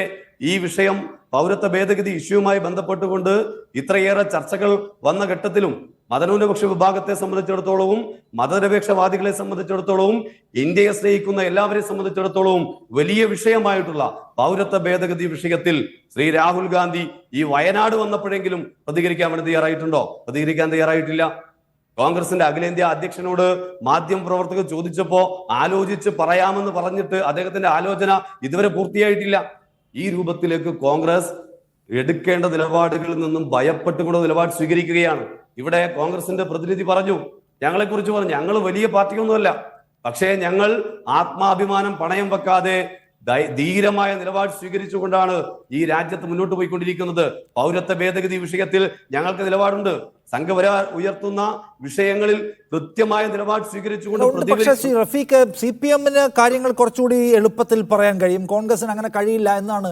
ഈ വിഷയം പൗരത്വ ഭേദഗതി ഇഷ്യൂവുമായി ബന്ധപ്പെട്ടുകൊണ്ട് ഇത്രയേറെ ചർച്ചകൾ വന്ന ഘട്ടത്തിലും മതന്യൂനപക്ഷ വിഭാഗത്തെ സംബന്ധിച്ചിടത്തോളവും മതനിരപേക്ഷവാദികളെ സംബന്ധിച്ചിടത്തോളവും ഇന്ത്യയെ സ്നേഹിക്കുന്ന എല്ലാവരെയും സംബന്ധിച്ചിടത്തോളവും വലിയ വിഷയമായിട്ടുള്ള പൗരത്വ ഭേദഗതി വിഷയത്തിൽ ശ്രീ രാഹുൽ ഗാന്ധി ഈ വയനാട് വന്നപ്പോഴെങ്കിലും പ്രതികരിക്കാൻ വേണ്ടി തയ്യാറായിട്ടുണ്ടോ? പ്രതികരിക്കാൻ തയ്യാറായിട്ടില്ല. കോൺഗ്രസിന്റെ അഖിലേന്ത്യാ അധ്യക്ഷനോട് മാധ്യമപ്രവർത്തകർ ചോദിച്ചപ്പോ ആലോചിച്ച് പറയാമെന്ന് പറഞ്ഞിട്ട് അദ്ദേഹത്തിന്റെ ആലോചന ഇതുവരെ പൂർത്തിയായിട്ടില്ല. ഈ രൂപത്തിലേക്ക് കോൺഗ്രസ് എടുക്കേണ്ട നിലപാടുകളിൽ നിന്നും ഭയപ്പെട്ടുകൊണ്ട് നിലപാട് സ്വീകരിക്കുകയാണ്. ഇവിടെ കോൺഗ്രസിന്റെ പ്രതിനിധി പറഞ്ഞു, ഞങ്ങളെ കുറിച്ച് പറഞ്ഞു, ഞങ്ങൾ വലിയ പാർട്ടിയൊന്നുമല്ല, പക്ഷേ ഞങ്ങൾ ആത്മാഭിമാനം പണയം വെക്കാതെ ധീരമായ നിലപാട് സ്വീകരിച്ചുകൊണ്ടാണ് ഈ രാജ്യത്ത് മുന്നോട്ട് പോയിക്കൊണ്ടിരിക്കുന്നത്. പൗരത്വ ഭേദഗതി വിഷയത്തിൽ ഞങ്ങൾക്ക് നിലപാടുണ്ട്. സംഘപരിവാർ ഉയർത്തുന്ന വിഷയങ്ങളിൽ കൃത്യമായ നിലപാട് സ്വീകരിച്ചുകൊണ്ട്. പക്ഷേ ശ്രീ റഫീഖ്, CPM-ന് കാര്യങ്ങൾ കുറച്ചുകൂടി എളുപ്പത്തിൽ പറയാൻ കഴിയും, കോൺഗ്രസിന് അങ്ങനെ കഴിയില്ല എന്നാണ്.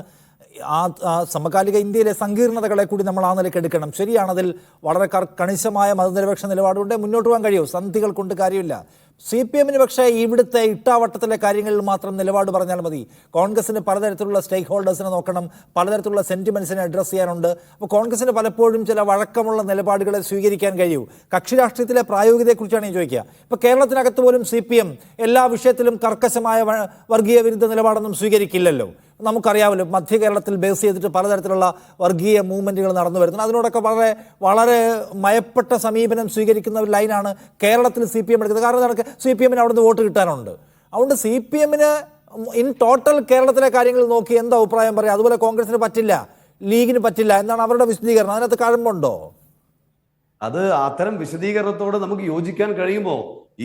സമകാലിക ഇന്ത്യയിലെ സങ്കീർണതകളെ കൂടി നമ്മൾ ആ നിലയ്ക്ക് എടുക്കണം. ശരിയാണ്, അതിൽ വളരെ കണിശമായ മതനിരപേക്ഷ നിലപാടുകൊണ്ട് മുന്നോട്ട് പോകാൻ കഴിയും, സന്ധികൾ കൊണ്ട് കാര്യമില്ല. CPM-ന് പക്ഷേ ഇവിടുത്തെ ഇട്ടാവട്ടത്തിലെ കാര്യങ്ങളിൽ മാത്രം നിലപാട് പറഞ്ഞാൽ മതി. കോൺഗ്രസിന് പലതരത്തിലുള്ള സ്റ്റേക്ക് ഹോൾഡേഴ്സിനെ നോക്കണം, പലതരത്തിലുള്ള സെന്റിമെന്റ്സിനെ അഡ്രസ്സ് ചെയ്യാനുണ്ട്. അപ്പോൾ കോൺഗ്രസിന് പലപ്പോഴും ചില വഴക്കമുള്ള നിലപാടുകളെ സ്വീകരിക്കാൻ കഴിയൂ. കക്ഷി രാഷ്ട്രീയത്തിലെ പ്രായോഗികതയെക്കുറിച്ചാണ് ഞാൻ ചോദിക്കുക. ഇപ്പോൾ കേരളത്തിനകത്ത് പോലും CPM എല്ലാ വിഷയത്തിലും കർക്കശമായ വർഗീയ വിരുദ്ധ നിലപാടൊന്നും സ്വീകരിക്കില്ലല്ലോ. നമുക്കറിയാമല്ലോ, മധ്യ കേരളത്തിൽ ബേസ് ചെയ്തിട്ട് പലതരത്തിലുള്ള വർഗീയ മൂവ്മെൻറ്റുകൾ നടന്നു വരുന്നത്. അതിനോടൊക്കെ വളരെ വളരെ മയപ്പെട്ട സമീപനം സ്വീകരിക്കുന്ന ഒരു ലൈനാണ് കേരളത്തിൽ CPM എടുക്കുന്നത്. കാരണം നടക്കുക CPM-ന് അവിടുന്ന് വോട്ട് കിട്ടാനുണ്ട്. അതുകൊണ്ട് CPM-ന് ഇൻ ടോട്ടൽ കേരളത്തിലെ കാര്യങ്ങൾ നോക്കി എന്താ അഭിപ്രായം പറയാം? അതുപോലെ കോൺഗ്രസിന് പറ്റില്ല, ലീഗിന് പറ്റില്ല എന്നാണ് അവരുടെ വിശദീകരണം. അതിനകത്ത് കഴമ്പുണ്ടോ? അത് അത്തരം വിശദീകരണത്തോട് നമുക്ക് യോജിക്കാൻ കഴിയുമോ?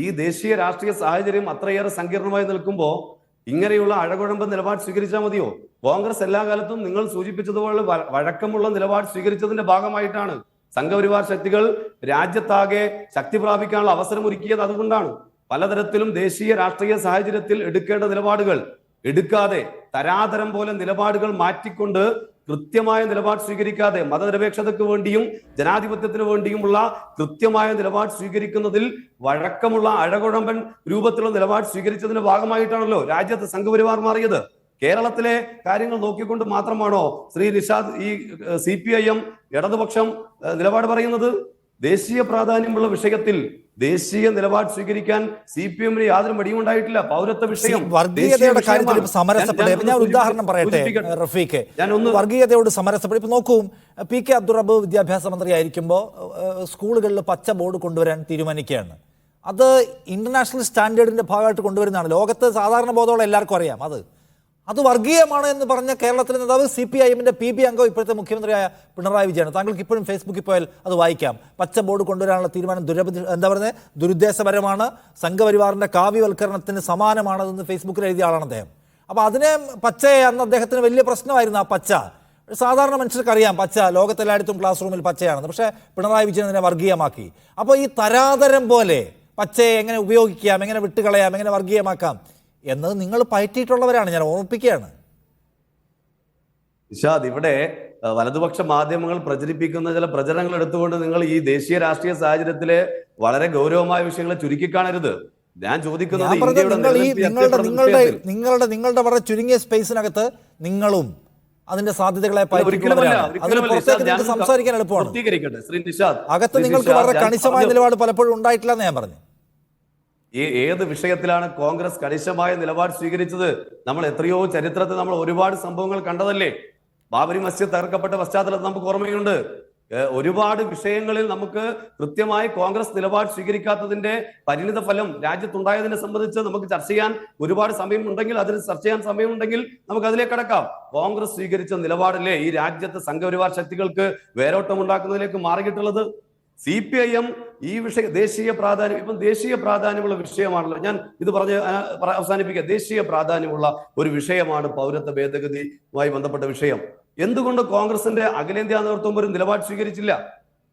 ഈ ദേശീയ രാഷ്ട്രീയ സാഹചര്യം അത്രയേറെ സങ്കീർണമായി നിൽക്കുമ്പോൾ ഇങ്ങനെയുള്ള അഴകുഴമ്പ് നിലപാട് സ്വീകരിച്ചാൽ മതിയോ? കോൺഗ്രസ് എല്ലാ കാലത്തും നിങ്ങൾ സൂചിപ്പിച്ചതുപോലെ വഴക്കമുള്ള നിലപാട് സ്വീകരിച്ചതിന്റെ ഭാഗമായിട്ടാണ് സംഘപരിവാർ ശക്തികൾ രാജ്യത്താകെ ശക്തി പ്രാപിക്കാനുള്ള അവസരം ഒരുക്കിയത്. അതുകൊണ്ടാണ് പലതരത്തിലും ദേശീയ രാഷ്ട്രീയ സാഹചര്യത്തിൽ എടുക്കേണ്ട നിലപാടുകൾ എടുക്കാതെ തരാതരം പോലെ നിലപാടുകൾ മാറ്റിക്കൊണ്ട് കൃത്യമായ നിലപാട് സ്വീകരിക്കാതെ മതനിരപേക്ഷതയ്ക്ക് വേണ്ടിയും ജനാധിപത്യത്തിന് വേണ്ടിയുമുള്ള കൃത്യമായ നിലപാട് സ്വീകരിക്കുന്നതിൽ വഴക്കമുള്ള അഴകുഴമ്പൻ രൂപത്തിലുള്ള നിലപാട് സ്വീകരിച്ചതിന്റെ ഭാഗമായിട്ടാണല്ലോ രാജ്യത്ത് സംഘപരിവാർ മാറിയത്. കേരളത്തിലെ കാര്യങ്ങൾ നോക്കിക്കൊണ്ട് മാത്രമാണോ ശ്രീ നിഷാദ് ഈ CPIM ഇടതുപക്ഷം നിലപാട് പറയുന്നത്? ദേശീയ പ്രാധാന്യമുള്ള വിഷയത്തിൽ ദേശീയ നിലപാട് സ്വീകരിക്കാൻ CPM-ന് യാതൊരു മടിയും ഉണ്ടായിട്ടില്ല. പൗരത്വ വിഷയം വർഗീയതയുടെ കാര്യത്തിൽ സമരസപ്പെടുക. ഞാൻ ഒരു ഉദാഹരണം പറയട്ടെ റഫീഖ്, വർഗീയതയോട് സമരസപ്പെടും. ഇപ്പൊ നോക്കൂ, PK അബ്ദുൾ റബ്ബ് വിദ്യാഭ്യാസ മന്ത്രിയായിരിക്കുമ്പോൾ സ്കൂളുകളിൽ പച്ച ബോർഡ് കൊണ്ടുവരാൻ തീരുമാനിക്കുകയാണ്. അത് ഇന്റർനാഷണൽ സ്റ്റാൻഡേർഡിന്റെ ഭാഗമായിട്ട് കൊണ്ടുവരുന്നതാണ്. ലോകത്ത് സാധാരണ ബോധമുള്ള എല്ലാവർക്കും അറിയാം. അത് വർഗീയമാണ് എന്ന് പറഞ്ഞ കേരളത്തിലെ നേതാവ് CPIM-ന്റെ PB അംഗം ഇപ്പോഴത്തെ മുഖ്യമന്ത്രിയായ പിണറായി വിജയൻ. താങ്കൾക്ക് ഇപ്പോഴും ഫേസ്ബുക്കിൽ പോയാൽ അത് വായിക്കാം. പച്ച ബോർഡ് കൊണ്ടുവരാനുള്ള തീരുമാനം ദുരുദ്ദേശപരമാണ്, സംഘപരിവാറിന്റെ കാവ്യവൽക്കരണത്തിന് സമാനമാണതെന്ന് ഫേസ്ബുക്കിൽ എഴുതിയ ആളാണ് അദ്ദേഹം. അപ്പോൾ അതിനെ പച്ചയെ അന്ന് അദ്ദേഹത്തിന് വലിയ പ്രശ്നമായിരുന്നു. ആ പച്ച സാധാരണ മനുഷ്യർക്ക് അറിയാം, പച്ച ലോകത്തെല്ലായിടത്തും ക്ലാസ് റൂമിൽ പച്ചയാണെന്ന്. പക്ഷേ പിണറായി വിജയൻ അതിനെ വർഗീയമാക്കി. അപ്പോൾ ഈ തരാതരം പോലെ പച്ചയെ എങ്ങനെ ഉപയോഗിക്കാം, എങ്ങനെ വിട്ടുകളയാം, എങ്ങനെ വർഗീയമാക്കാം എന്നത് നിങ്ങൾ പയറ്റിയിട്ടുള്ളവരാണ്. ഞാൻ ഓർമ്മിപ്പിക്കുകയാണ്. നിഷാദ്, ഇവിടെ വലതുപക്ഷ മാധ്യമങ്ങൾ പ്രചരിപ്പിക്കുന്ന ചില പ്രചരണങ്ങൾ എടുത്തുകൊണ്ട് നിങ്ങൾ ഈ ദേശീയ രാഷ്ട്രീയ സാഹചര്യത്തിലെ വളരെ ഗൗരവമായ വിഷയങ്ങളെ ചുരുക്കിക്കാണരുത്. ഞാൻ ചോദിക്കുന്നത് ഞാൻ പറഞ്ഞത് ഇന്ത്യയുടെ നിങ്ങൾ ഈ നിലനിൽപ്പ് നിങ്ങളുടെ എത്തിപ്പെടുന്ന നിങ്ങളുടെ വിഷയത്തിൽ നിങ്ങളുടെ നിങ്ങളുടെ വളരെ ചുരുങ്ങിയ സ്പേസിനകത്ത് നിങ്ങളും അതിന്റെ സാധ്യതകളെ ഒരിക്കലുമല്ല, അതിന് ഒരിക്കലുമല്ല പുറത്തേക്ക് നിഷാദ്, നിങ്ങൾക്ക് സംസാരിക്കാൻ എളുപ്പമാണ്. പൂർത്തീകരിക്കട്ടെ ശ്രീ നിഷാദ്. അകത്ത് ശ്രീ നിങ്ങൾക്ക് നിഷാദ്, വളരെ ഞാൻ കണിശമായ പറഞ്ഞു. നിലപാട് പലപ്പോഴും ഉണ്ടായിട്ടില്ല എന്ന് ഞാൻ പറഞ്ഞു. ഏത് വിഷയത്തിലാണ് കോൺഗ്രസ് കണിശമായ നിലപാട് സ്വീകരിച്ചത്? നമ്മൾ എത്രയോ ചരിത്രത്തിൽ നമ്മൾ ഒരുപാട് സംഭവങ്ങൾ കണ്ടതല്ലേ? ബാബരി മസ്ജിദ് തകർക്കപ്പെട്ട പശ്ചാത്തലത്തിൽ നമുക്ക് ഓർമ്മയുണ്ട്. ഒരുപാട് വിഷയങ്ങളിൽ നമുക്ക് കൃത്യമായി കോൺഗ്രസ് നിലപാട് സ്വീകരിക്കാത്തതിന്റെ പരിണിത ഫലം രാജ്യത്തുണ്ടായതിനെ സംബന്ധിച്ച് നമുക്ക് ചർച്ച ചെയ്യാൻ ഒരുപാട് സമയമുണ്ടെങ്കിൽ, അതിന് ചർച്ച ചെയ്യാൻ സമയമുണ്ടെങ്കിൽ നമുക്ക് അതിലേക്ക് കടക്കാം. കോൺഗ്രസ് സ്വീകരിച്ച നിലപാടല്ലേ ഈ രാജ്യത്തെ സംഘപരിവാർ ശക്തികൾക്ക് വേരോട്ടം ഉണ്ടാക്കുന്നതിലേക്ക് മാറിയിട്ടുള്ളത്? CPIM ഈ വിഷയം ദേശീയ പ്രാധാന്യമുള്ള വിഷയമാണല്ലോ. ഞാൻ ഇത് പറഞ്ഞ് അവസാനിപ്പിക്കാം. ദേശീയ പ്രാധാന്യമുള്ള ഒരു വിഷയമാണ് പൗരത്വ ഭേദഗതിയുമായി ബന്ധപ്പെട്ട വിഷയം. എന്തുകൊണ്ട് കോൺഗ്രസിന്റെ അഖിലേന്ത്യാ നേതൃത്വം ഒരു നിലപാട് സ്വീകരിച്ചില്ല?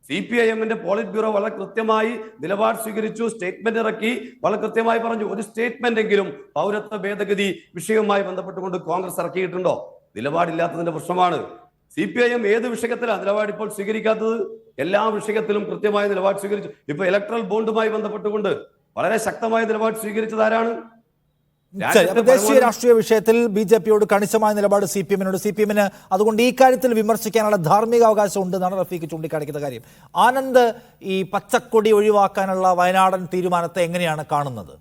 CPIMന്റെ പോളിറ്റ് ബ്യൂറോ വളരെ കൃത്യമായി നിലപാട് സ്വീകരിച്ചു, സ്റ്റേറ്റ്മെന്റ് ഇറക്കി, വളരെ കൃത്യമായി പറഞ്ഞു. ഒരു സ്റ്റേറ്റ്മെന്റ് എങ്കിലും പൗരത്വ ഭേദഗതി വിഷയവുമായി ബന്ധപ്പെട്ടുകൊണ്ട് കോൺഗ്രസ് ഇറക്കിയിട്ടുണ്ടോ? നിലപാടില്ലാത്തതിന്റെ പ്രശ്നമാണ്. CPIM ഏത് വിഷയത്തിലാണ് നിലപാട് ഇപ്പോൾ സ്വീകരിക്കാത്തത്? എല്ലാ വിഷയത്തിലും കൃത്യമായ നിലപാട് സ്വീകരിച്ചു. ഇപ്പൊ ഇലക്ട്രൽ ബോണ്ടുമായി ബന്ധപ്പെട്ടുകൊണ്ട് വളരെ ശക്തമായ നിലപാട് സ്വീകരിച്ചത് ആരാണ്? ദേശീയ രാഷ്ട്രീയ വിഷയത്തിൽ BJPയോട് കണിശമായ നിലപാട് CPMനോട്. CPMന് അതുകൊണ്ട് ഈ കാര്യത്തിൽ വിമർശിക്കാനുള്ള ധാർമ്മിക അവകാശം ഉണ്ട് എന്നാണ് റഫീഖ് ചൂണ്ടിക്കാണിക്കുന്ന കാര്യം. ആനന്ദ് ഈ പച്ചക്കൊടി ഒഴിവാക്കാനുള്ള വയനാടൻ തീരുമാനത്തെ എങ്ങനെയാണ് കാണുന്നത്?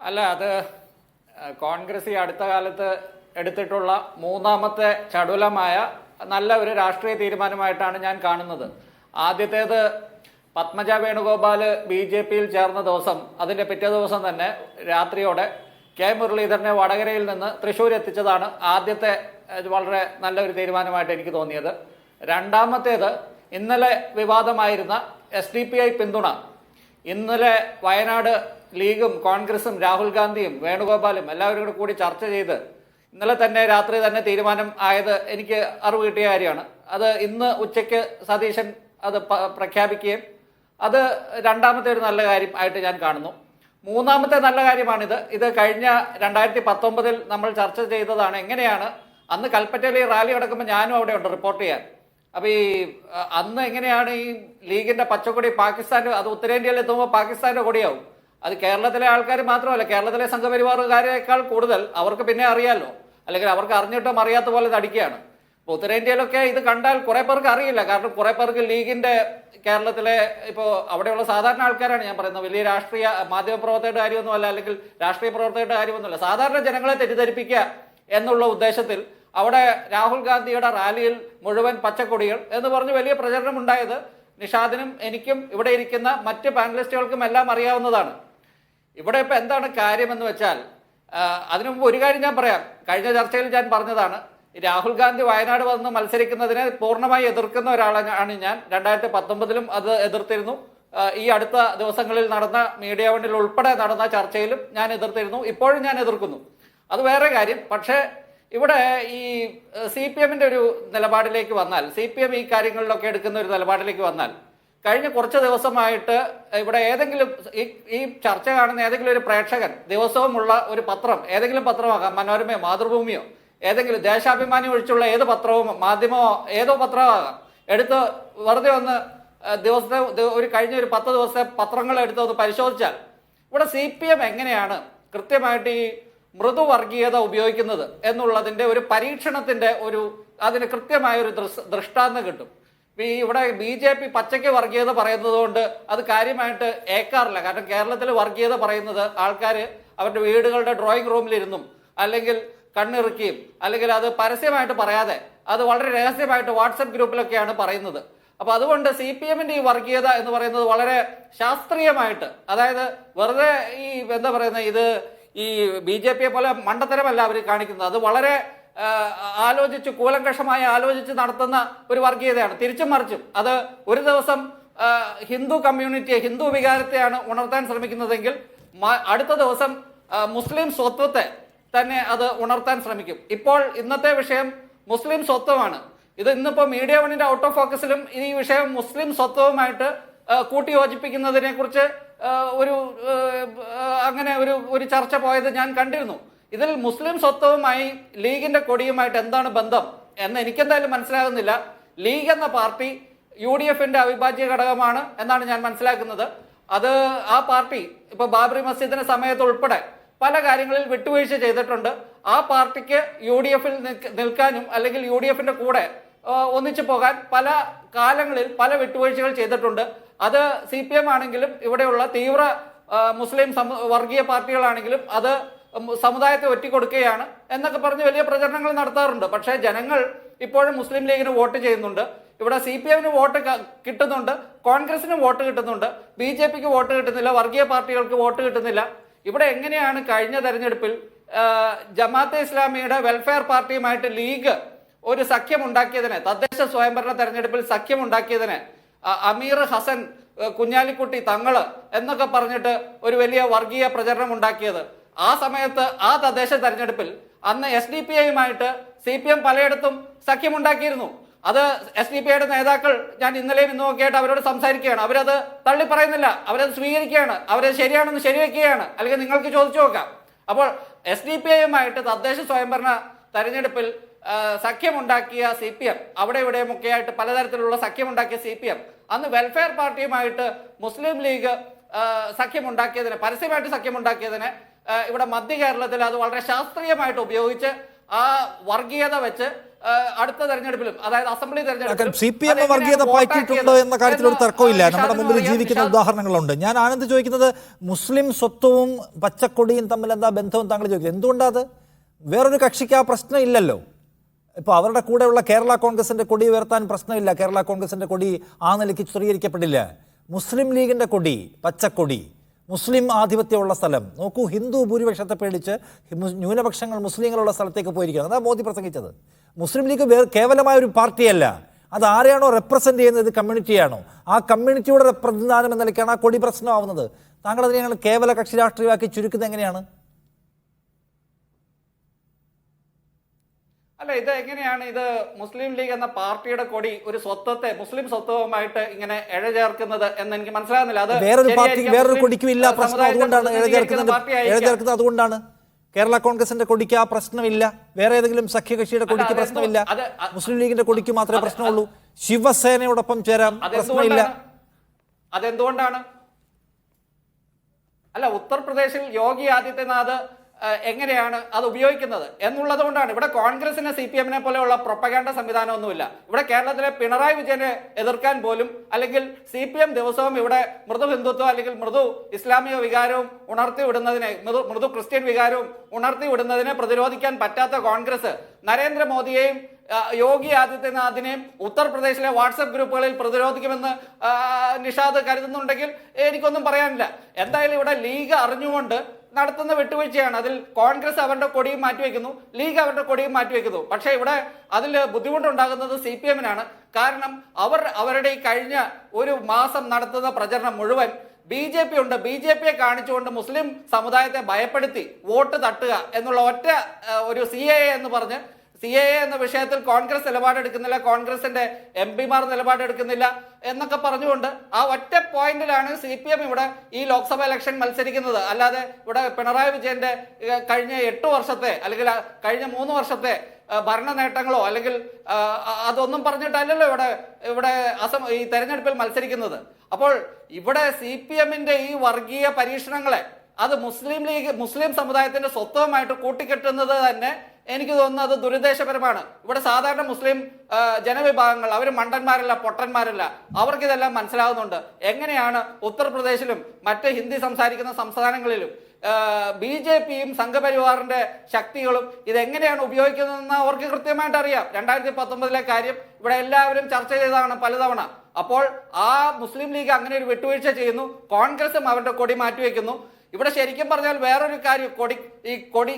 അല്ല, അത് കോൺഗ്രസ് ഈ അടുത്ത കാലത്ത് എടുത്തിട്ടുള്ള മൂന്നാമത്തെ ചടുലമായ നല്ല ഒരു രാഷ്ട്രീയ തീരുമാനമായിട്ടാണ് ഞാൻ കാണുന്നത്. ആദ്യത്തേത് പത്മജ വേണുഗോപാൽ BJPയിൽ ചേർന്ന ദിവസം, അതിൻ്റെ പിറ്റേ ദിവസം തന്നെ രാത്രിയോടെ കെ മുരളീധരനെ വടകരയിൽ നിന്ന് തൃശ്ശൂർ എത്തിച്ചതാണ് ആദ്യത്തെ വളരെ നല്ലൊരു തീരുമാനമായിട്ട് എനിക്ക് തോന്നിയത്. രണ്ടാമത്തേത് ഇന്നലെ വിവാദമായിരുന്ന SDPI പിന്തുണ. ഇന്നലെ വയനാട് ലീഗും കോൺഗ്രസും രാഹുൽ ഗാന്ധിയും വേണുഗോപാലും എല്ലാവരും കൂടി ചർച്ച ചെയ്ത് ഇന്നലെ തന്നെ രാത്രി തന്നെ തീരുമാനം ആയത് എനിക്ക് അറിവ് കിട്ടിയ കാര്യമാണ്. അത് ഇന്ന് ഉച്ചയ്ക്ക് സതീശൻ അത് പ്രഖ്യാപിക്കുകയും അത് രണ്ടാമത്തെ ഒരു നല്ല കാര്യം ആയിട്ട് ഞാൻ കാണുന്നു. മൂന്നാമത്തെ നല്ല കാര്യമാണിത്. ഇത് കഴിഞ്ഞ 2019 നമ്മൾ ചർച്ച ചെയ്തതാണ്. എങ്ങനെയാണ് അന്ന് കൽപ്പറ്റയിൽ ഈ റാലി നടക്കുമ്പോൾ ഞാനും അവിടെ ഉണ്ട് റിപ്പോർട്ട് ചെയ്യാൻ. അപ്പോൾ ഈ അന്ന് എങ്ങനെയാണ് ഈ ലീഗിൻ്റെ പച്ചക്കൊടി പാകിസ്ഥാൻ്റെ, അത് ഉത്തരേന്ത്യയിൽ എത്തുമ്പോൾ പാകിസ്ഥാൻ്റെ കൊടിയാവും. അത് കേരളത്തിലെ ആൾക്കാർ മാത്രമല്ല, കേരളത്തിലെ സംഘപരിവാറുകാരേക്കാൾ കൂടുതൽ അവർക്ക് പിന്നെ അറിയാമല്ലോ, അല്ലെങ്കിൽ അവർക്ക് അറിഞ്ഞിട്ടും അറിയാത്ത പോലെ നടിക്കുകയാണ്. ഇപ്പോൾ ഉത്തരേന്ത്യയിലൊക്കെ ഇത് കണ്ടാൽ കുറേ പേർക്ക് അറിയില്ല. കാരണം കുറേ പേർക്ക് ലീഗിൻ്റെ കേരളത്തിലെ ഇപ്പോൾ അവിടെയുള്ള സാധാരണ ആൾക്കാരാണ് ഞാൻ പറയുന്നത്, വലിയ രാഷ്ട്രീയ മാധ്യമപ്രവർത്തകരുടെ കാര്യമൊന്നുമല്ല, അല്ലെങ്കിൽ രാഷ്ട്രീയ പ്രവർത്തകരുടെ കാര്യമൊന്നുമല്ല, സാധാരണ ജനങ്ങളെ തെറ്റിദ്ധരിപ്പിക്കുക എന്നുള്ള ഉദ്ദേശത്തിൽ അവിടെ രാഹുൽ ഗാന്ധിയുടെ റാലിയിൽ മുഴുവൻ പച്ചക്കൊടികൾ എന്ന് പറഞ്ഞ് വലിയ പ്രചരണം ഉണ്ടായത് നിഷാദിനും എനിക്കും ഇവിടെ ഇരിക്കുന്ന മറ്റ് പാനലിസ്റ്റുകൾക്കും എല്ലാം അറിയാവുന്നതാണ്. ഇവിടെ ഇപ്പോൾ എന്താണ് കാര്യമെന്ന് വെച്ചാൽ, അതിനു മുമ്പ് ഒരു കാര്യം ഞാൻ പറയാം. കഴിഞ്ഞ ചർച്ചയിൽ ഞാൻ പറഞ്ഞതാണ്, രാഹുൽ ഗാന്ധി വയനാട് വന്ന് മത്സരിക്കുന്നതിനെ പൂർണ്ണമായി എതിർക്കുന്ന ഒരാളാണ് ഞാൻ. 2019 അത് എതിർത്തിരുന്നു. ഈ അടുത്ത ദിവസങ്ങളിൽ നടന്ന മീഡിയ വണ്ണിൽ ഉൾപ്പെടെ നടന്ന ചർച്ചയിലും ഞാൻ എതിർത്തിരുന്നു. ഇപ്പോഴും ഞാൻ എതിർക്കുന്നു. അത് വേറെ കാര്യം. പക്ഷേ ഇവിടെ ഈ CPMന്റെ ഒരു നിലപാടിലേക്ക് വന്നാൽ, CPM ഈ കാര്യങ്ങളിലൊക്കെ എടുക്കുന്ന ഒരു നിലപാടിലേക്ക് വന്നാൽ, കഴിഞ്ഞ കുറച്ച് ദിവസമായിട്ട് ഇവിടെ ഏതെങ്കിലും ഈ ചർച്ച കാണുന്ന ഏതെങ്കിലും ഒരു പ്രേക്ഷകൻ ദിവസവുമുള്ള ഒരു പത്രം, ഏതെങ്കിലും പത്രമാകാം, മനോരമയോ മാതൃഭൂമിയോ ഏതെങ്കിലും, ദേശാഭിമാനി ഒഴിച്ചുള്ള ഏത് പത്രവും മാധ്യമമോ ഏതോ പത്രമാകാം, എടുത്ത് വെറുതെ ഒന്ന് ദിവസത്തെ കഴിഞ്ഞ ഒരു 10 ദിവസത്തെ പത്രങ്ങൾ എടുത്ത് ഒന്ന് പരിശോധിച്ചാൽ ഇവിടെ CPM എങ്ങനെയാണ് കൃത്യമായിട്ട് ഈ മൃദുവർഗീയത ഉപയോഗിക്കുന്നത് എന്നുള്ളതിൻ്റെ ഒരു പരീക്ഷണത്തിൻ്റെ അതിന് കൃത്യമായ ഒരു ദൃഷ്ടാന്തം കിട്ടും. ഇവിടെ BJP പച്ചയ്ക്ക് വർഗീയത പറയുന്നത് കൊണ്ട് അത് കാര്യമായിട്ട് ഏക്കാറില്ല. കാരണം കേരളത്തിൽ വർഗീയത പറയുന്നത് ആൾക്കാർ അവരുടെ വീടുകളുടെ ഡ്രോയിങ് റൂമിലിരുന്നും അല്ലെങ്കിൽ കണ്ണിറുക്കിയും അല്ലെങ്കിൽ അത് പരസ്യമായിട്ട് പറയാതെ അത് വളരെ രഹസ്യമായിട്ട് വാട്സപ്പ് ഗ്രൂപ്പിലൊക്കെയാണ് പറയുന്നത്. അപ്പോൾ അതുകൊണ്ട് CPMന്റെ ഈ വർഗീയത എന്ന് പറയുന്നത് വളരെ ശാസ്ത്രീയമായിട്ട്, അതായത് വെറുതെ ഈ എന്താ പറയുന്നത്, ഇത് ഈ BJPയെ പോലെ മണ്ടത്തരമല്ല അവർ കാണിക്കുന്നത്. അത് വളരെ ആലോചിച്ച് കൂലങ്കഷമായി ആലോചിച്ച് നടത്തുന്ന ഒരു വർഗീയതയാണ്. തിരിച്ചും മറിച്ചും അത് ഒരു ദിവസം ഹിന്ദു കമ്മ്യൂണിറ്റിയെ, ഹിന്ദു വികാരത്തെയാണ് ഉണർത്താൻ ശ്രമിക്കുന്നതെങ്കിൽ അടുത്ത ദിവസം മുസ്ലിം സ്വത്വത്തെ തന്നെ അത് ഉണർത്താൻ ശ്രമിക്കും. ഇപ്പോൾ ഇന്നത്തെ വിഷയം മുസ്ലിം സ്വത്വമാണ്. ഇത് ഇന്നിപ്പോൾ മീഡിയ വണ്ണിന്റെ ഔട്ട് ഓഫ് ഫോക്കസിലും ഈ വിഷയം മുസ്ലിം സ്വത്വവുമായിട്ട് കൂട്ടിയോജിപ്പിക്കുന്നതിനെ കുറിച്ച് അങ്ങനെ ഒരു ചർച്ച പോയത് ഞാൻ കണ്ടിരുന്നു. ഇതിൽ മുസ്ലിം സ്വത്വവുമായി ലീഗിന്റെ കൊടിയുമായിട്ട് എന്താണ് ബന്ധം എന്ന് എനിക്കെന്തായാലും മനസ്സിലാകുന്നില്ല. ലീഗ് എന്ന പാർട്ടി UDFന്റെ അവിഭാജ്യ ഘടകമാണ് എന്നാണ് ഞാൻ മനസ്സിലാക്കുന്നത്. അത് ആ പാർട്ടി ഇപ്പൊ ബാബറി മസ്ജിദിന്റെ സമയത്ത് ഉൾപ്പെടെ പല കാര്യങ്ങളിൽ വിട്ടുവീഴ്ച ചെയ്തിട്ടുണ്ട്. ആ പാർട്ടിക്ക് UDFൽ നിൽക്കാനും അല്ലെങ്കിൽ UDFന്റെ കൂടെ ഒന്നിച്ചു പോകാൻ പല കാലങ്ങളിൽ പല വിട്ടുവീഴ്ചകൾ ചെയ്തിട്ടുണ്ട്. അത് CPM ആണെങ്കിലും ഇവിടെയുള്ള തീവ്ര മുസ്ലിം വർഗീയ പാർട്ടികളാണെങ്കിലും അത് സമുദായത്തെ ഒറ്റിക്കൊടുക്കുകയാണ് എന്നൊക്കെ പറഞ്ഞ് വലിയ പ്രചരണങ്ങൾ നടത്താറുണ്ട്. പക്ഷേ ജനങ്ങൾ ഇപ്പോഴും മുസ്ലിം ലീഗിന് വോട്ട് ചെയ്യുന്നുണ്ട്. ഇവിടെ CPMന് വോട്ട് കിട്ടുന്നുണ്ട്, കോൺഗ്രസിന് വോട്ട് കിട്ടുന്നുണ്ട്, BJPക്ക് വോട്ട് കിട്ടുന്നില്ല, വർഗീയ പാർട്ടികൾക്ക് വോട്ട് കിട്ടുന്നില്ല. ഇവിടെ എങ്ങനെയാണ് കഴിഞ്ഞ തെരഞ്ഞെടുപ്പിൽ ജമാഅത്തെ ഇസ്ലാമിയുടെ വെൽഫെയർ പാർട്ടിയുമായിട്ട് ലീഗ് ഒരു സഖ്യമുണ്ടാക്കിയതിനെ, തദ്ദേശ സ്വയംഭരണ തെരഞ്ഞെടുപ്പിൽ സഖ്യമുണ്ടാക്കിയതിനെ അമീർ ഹസൻ കുഞ്ഞാലിക്കുട്ടി തങ്ങള് എന്നൊക്കെ പറഞ്ഞിട്ട് ഒരു വലിയ വർഗീയ പ്രചരണം ഉണ്ടാക്കിയത്? ആ സമയത്ത് ആ തദ്ദേശ തെരഞ്ഞെടുപ്പിൽ അന്ന് SDPIയുമായിട്ട് CPM പലയിടത്തും സഖ്യമുണ്ടാക്കിയിരുന്നു. അത് SDPIയുടെ നേതാക്കൾ ഞാൻ ഇന്നലെയും ഇന്നുമൊക്കെ ആയിട്ട് അവരോട് സംസാരിക്കുകയാണ്. അവരത് തള്ളി പറയുന്നില്ല, അവരത് സ്വീകരിക്കുകയാണ്, അവരത് ശരിയാണെന്ന് ശരിവെക്കുകയാണ്. അല്ലെങ്കിൽ നിങ്ങൾക്ക് ചോദിച്ചു നോക്കാം. അപ്പോൾ SDPIയുമായിട്ട് തദ്ദേശ സ്വയംഭരണ തെരഞ്ഞെടുപ്പിൽ സഖ്യമുണ്ടാക്കിയ CPM, അവിടെ ഇവിടെയുമൊക്കെ ആയിട്ട് പലതരത്തിലുള്ള സഖ്യമുണ്ടാക്കിയ CPM അന്ന് വെൽഫെയർ പാർട്ടിയുമായിട്ട് മുസ്ലിം ലീഗ് സഖ്യമുണ്ടാക്കിയതിന്, പരസ്യമായിട്ട് സഖ്യമുണ്ടാക്കിയതിന് ഇവിടെ മധ്യ കേരളത്തിൽ അത് വളരെ ശാസ്ത്രീയമായിട്ട് ഉപയോഗിച്ച് ആ വർഗീയത വെച്ച് അടുത്ത തെരഞ്ഞെടുപ്പിലും, അതായത് അസംബ്ലി തെരഞ്ഞെടുപ്പിലും CPM വർഗീയത പാറ്റിയിട്ടുണ്ട് എന്ന കാര്യത്തിൽ ഒരു തർക്കമില്ല. നമ്മുടെ മുമ്പിൽ ജീവിക്കുന്ന ഉദാഹരണങ്ങളുണ്ട്. ഞാൻ ആനന്ദ് ചോദിക്കുന്നത്, മുസ്ലിം സ്വത്വവും പച്ചക്കൊടിയും തമ്മിൽ എന്താ ബന്ധവും താങ്കൾ ചോദിക്കുന്നത്? എന്തുകൊണ്ടത്? വേറൊരു കക്ഷിക്ക് ആ പ്രശ്നം ഇല്ലല്ലോ. ഇപ്പോൾ അവരുടെ കൂടെയുള്ള കേരള കോൺഗ്രസിന്റെ കൊടി ഉയർത്താൻ പ്രശ്നമില്ല. കേരള കോൺഗ്രസിന്റെ കൊടി ആ നിലയ്ക്ക് ചിത്രീകരിക്കപ്പെടില്ല. മുസ്ലിം ലീഗിന്റെ കൊടി, പച്ചക്കൊടി, മുസ്ലിം ആധിപത്യമുള്ള സ്ഥലം നോക്കൂ. ഹിന്ദു ഭൂരിപക്ഷത്തെ പേടിച്ച് ന്യൂനപക്ഷങ്ങൾ മുസ്ലിങ്ങളുള്ള സ്ഥലത്തേക്ക് പോയിരിക്കുകയാണ്. അതാ മോദി പ്രസംഗിച്ചത്. മുസ്ലിം ലീഗ് കേവലമായ ഒരു പാർട്ടിയല്ല. അത് ആരെയാണോ റെപ്രസെന്റ് ചെയ്യുന്നത്, കമ്മ്യൂണിറ്റിയാണോ, ആ കമ്മ്യൂണിറ്റിയുടെ പ്രതിനിധാനം എന്ന നിലയ്ക്കാണ് ആ കൊടി പ്രശ്നമാവുന്നത്. താങ്കൾ അതിനെ ഞങ്ങൾ കേവല കക്ഷി രാഷ്ട്രീയമാക്കി ചുരുക്കുന്നത് എങ്ങനെയാണ്? അല്ല, ഇത് എങ്ങനെയാണ് ഇത് മുസ്ലിം ലീഗ് എന്ന പാർട്ടിയുടെ കൊടി ഒരു സ്വത്വത്തെ മുസ്ലിം സ്വത്വവുമായിട്ട് ഇങ്ങനെ ഇഴചേർക്കുന്നത് എന്ന് എനിക്ക് മനസ്സിലാകുന്നില്ല. അത് വേറൊരു പാർട്ടി വേറൊരു കൊടിക്കും ഇല്ല പ്രശ്നം. അതുകൊണ്ടാണ് ഇഴചേർക്കുന്നത്. അതുകൊണ്ടാണ് കേരള കോൺഗ്രസിന്റെ കൊടിക്ക് ആ പ്രശ്നമില്ല. വേറെ ഏതെങ്കിലും സഖ്യകക്ഷിയുടെ കൊടിക്ക് പ്രശ്നമില്ല. മുസ്ലിം ലീഗിന്റെ കൊടിക്ക് മാത്രമേ പ്രശ്നമുള്ളൂ. ശിവസേനയോടൊപ്പം ചേരാൻ പ്രശ്നമില്ല. അതെന്തുകൊണ്ടാണ്? അല്ല, ഉത്തർപ്രദേശിൽ യോഗി ആദിത്യനാഥ് എങ്ങനെയാണ് അത് ഉപയോഗിക്കുന്നത് എന്നുള്ളത് കൊണ്ടാണ്. ഇവിടെ കോൺഗ്രസിന് CPMനെ പോലെയുള്ള പ്രൊപ്പഗാൻഡ സംവിധാനമൊന്നുമില്ല. ഇവിടെ കേരളത്തിലെ പിണറായി വിജയനെ എതിർക്കാൻ പോലും, അല്ലെങ്കിൽ CPM ദിവസവും ഇവിടെ മൃദു ഹിന്ദുത്വം അല്ലെങ്കിൽ മൃദു ഇസ്ലാമിക വികാരവും ഉണർത്തി വിടുന്നതിനെ, മൃദു ക്രിസ്ത്യൻ വികാരവും ഉണർത്തി വിടുന്നതിനെ പ്രതിരോധിക്കാൻ പറ്റാത്ത കോൺഗ്രസ് നരേന്ദ്രമോദിയെയും യോഗി ആദിത്യനാഥിനെയും ഉത്തർപ്രദേശിലെ വാട്സപ്പ് ഗ്രൂപ്പുകളിൽ പ്രതിരോധിക്കുമെന്ന് നിഷാദ് കരുതുന്നുണ്ടെങ്കിൽ എനിക്കൊന്നും പറയാനില്ല. എന്തായാലും ഇവിടെ ലീഗ് അറിഞ്ഞുകൊണ്ട് നടത്തുന്ന വിട്ടുവീഴ്ചയാണ്. അതിൽ കോൺഗ്രസ് അവരുടെ കൊടിയും മാറ്റിവെക്കുന്നു, ലീഗ് അവരുടെ കൊടിയും മാറ്റിവെക്കുന്നു. പക്ഷേ ഇവിടെ അതിൽ ബുദ്ധിമുട്ടുണ്ടാകുന്നത് CPMനാണ്. കാരണം അവരുടെ ഈ കഴിഞ്ഞ ഒരു മാസം നടത്തുന്ന പ്രചരണം മുഴുവൻ BJP ഉണ്ട്, BJPയെ കാണിച്ചുകൊണ്ട് മുസ്ലിം സമുദായത്തെ ഭയപ്പെടുത്തി വോട്ട് തട്ടുക എന്നുള്ള ഒറ്റ ഒരു CAA എന്ന് പറഞ്ഞ്, CAA എന്ന വിഷയത്തിൽ കോൺഗ്രസ് നിലപാടെടുക്കുന്നില്ല, കോൺഗ്രസിന്റെ MP മാർ നിലപാടെടുക്കുന്നില്ല എന്നൊക്കെ പറഞ്ഞുകൊണ്ട് ആ ഒറ്റ പോയിന്റിലാണ് CPM ഇവിടെ ഈ ലോക്സഭ ഇലക്ഷൻ മത്സരിക്കുന്നത്. അല്ലാതെ ഇവിടെ പിണറായി വിജയന്റെ കഴിഞ്ഞ 8 വർഷത്തെ അല്ലെങ്കിൽ കഴിഞ്ഞ 3 വർഷത്തെ ഭരണ നേട്ടങ്ങളോ അല്ലെങ്കിൽ അതൊന്നും പറഞ്ഞിട്ടല്ലല്ലോ ഇവിടെ ഈ തെരഞ്ഞെടുപ്പിൽ മത്സരിക്കുന്നത്. അപ്പോൾ ഇവിടെ CPMന്റെ ഈ വർഗീയ പരീക്ഷണങ്ങളെ അത് മുസ്ലിം സമുദായത്തിന്റെ സ്വത്വമായിട്ട് കൂട്ടിക്കെട്ടുന്നത് തന്നെ എനിക്ക് തോന്നുന്നത് അത് ദുരുദ്ദേശപരമാണ്. ഇവിടെ സാധാരണ മുസ്ലിം ജനവിഭാഗങ്ങൾ അവർ മണ്ടന്മാരല്ല, പൊട്ടന്മാരല്ല. അവർക്കിതെല്ലാം മനസ്സിലാവുന്നുണ്ട്. എങ്ങനെയാണ് ഉത്തർപ്രദേശിലും മറ്റ് ഹിന്ദി സംസാരിക്കുന്ന സംസ്ഥാനങ്ങളിലും BJPയും സംഘപരിവാറിന്റെ ശക്തികളും ഇതെങ്ങനെയാണ് ഉപയോഗിക്കുന്നതെന്ന് അവർക്ക് കൃത്യമായിട്ട് അറിയാം. 2019 കാര്യം ഇവിടെ എല്ലാവരും ചർച്ച ചെയ്തതാണ് പലതവണ. അപ്പോൾ ആ മുസ്ലിം ലീഗ് അങ്ങനെ ഒരു വിട്ടുവീഴ്ച ചെയ്യുന്നു, കോൺഗ്രസും അവരുടെ കൊടി മാറ്റിവെക്കുന്നു. ഇവിടെ ശരിക്കും പറഞ്ഞാൽ വേറൊരു കാര്യം,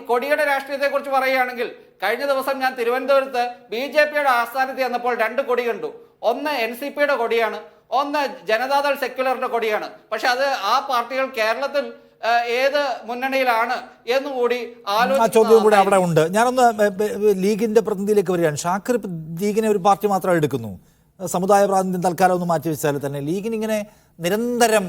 കൊടിയുടെ രാഷ്ട്രീയത്തെ കുറിച്ച് പറയുകയാണെങ്കിൽ, കഴിഞ്ഞ ദിവസം ഞാൻ തിരുവനന്തപുരത്ത് BJPയുടെ ആസ്ഥാനത്ത് ചെന്നപ്പോൾ 2 കൊടി കണ്ടു. ഒന്ന് NCPയുടെ കൊടിയാണ്, ഒന്ന് ജനതാദൾ സെക്യുലറിന്റെ കൊടിയാണ്. പക്ഷെ അത് ആ പാർട്ടികൾ കേരളത്തിൽ ഏത് മുന്നണിയിലാണ് എന്നുകൂടി ചോദ്യവും കൂടെ അവിടെ ഉണ്ട്. ഞാനൊന്ന് ലീഗിന്റെ പ്രതിനിധിയിലേക്ക് വരികയാണ്. ഷാക്കിർ ലീഗിനെ ഒരു പാർട്ടി മാത്രം എടുക്കുന്നു, സമുദായ പ്രാതിനിധ്യം തൽക്കാലം ഒന്ന് മാറ്റിവെച്ചാൽ തന്നെ ലീഗിനിങ്ങനെ നിരന്തരം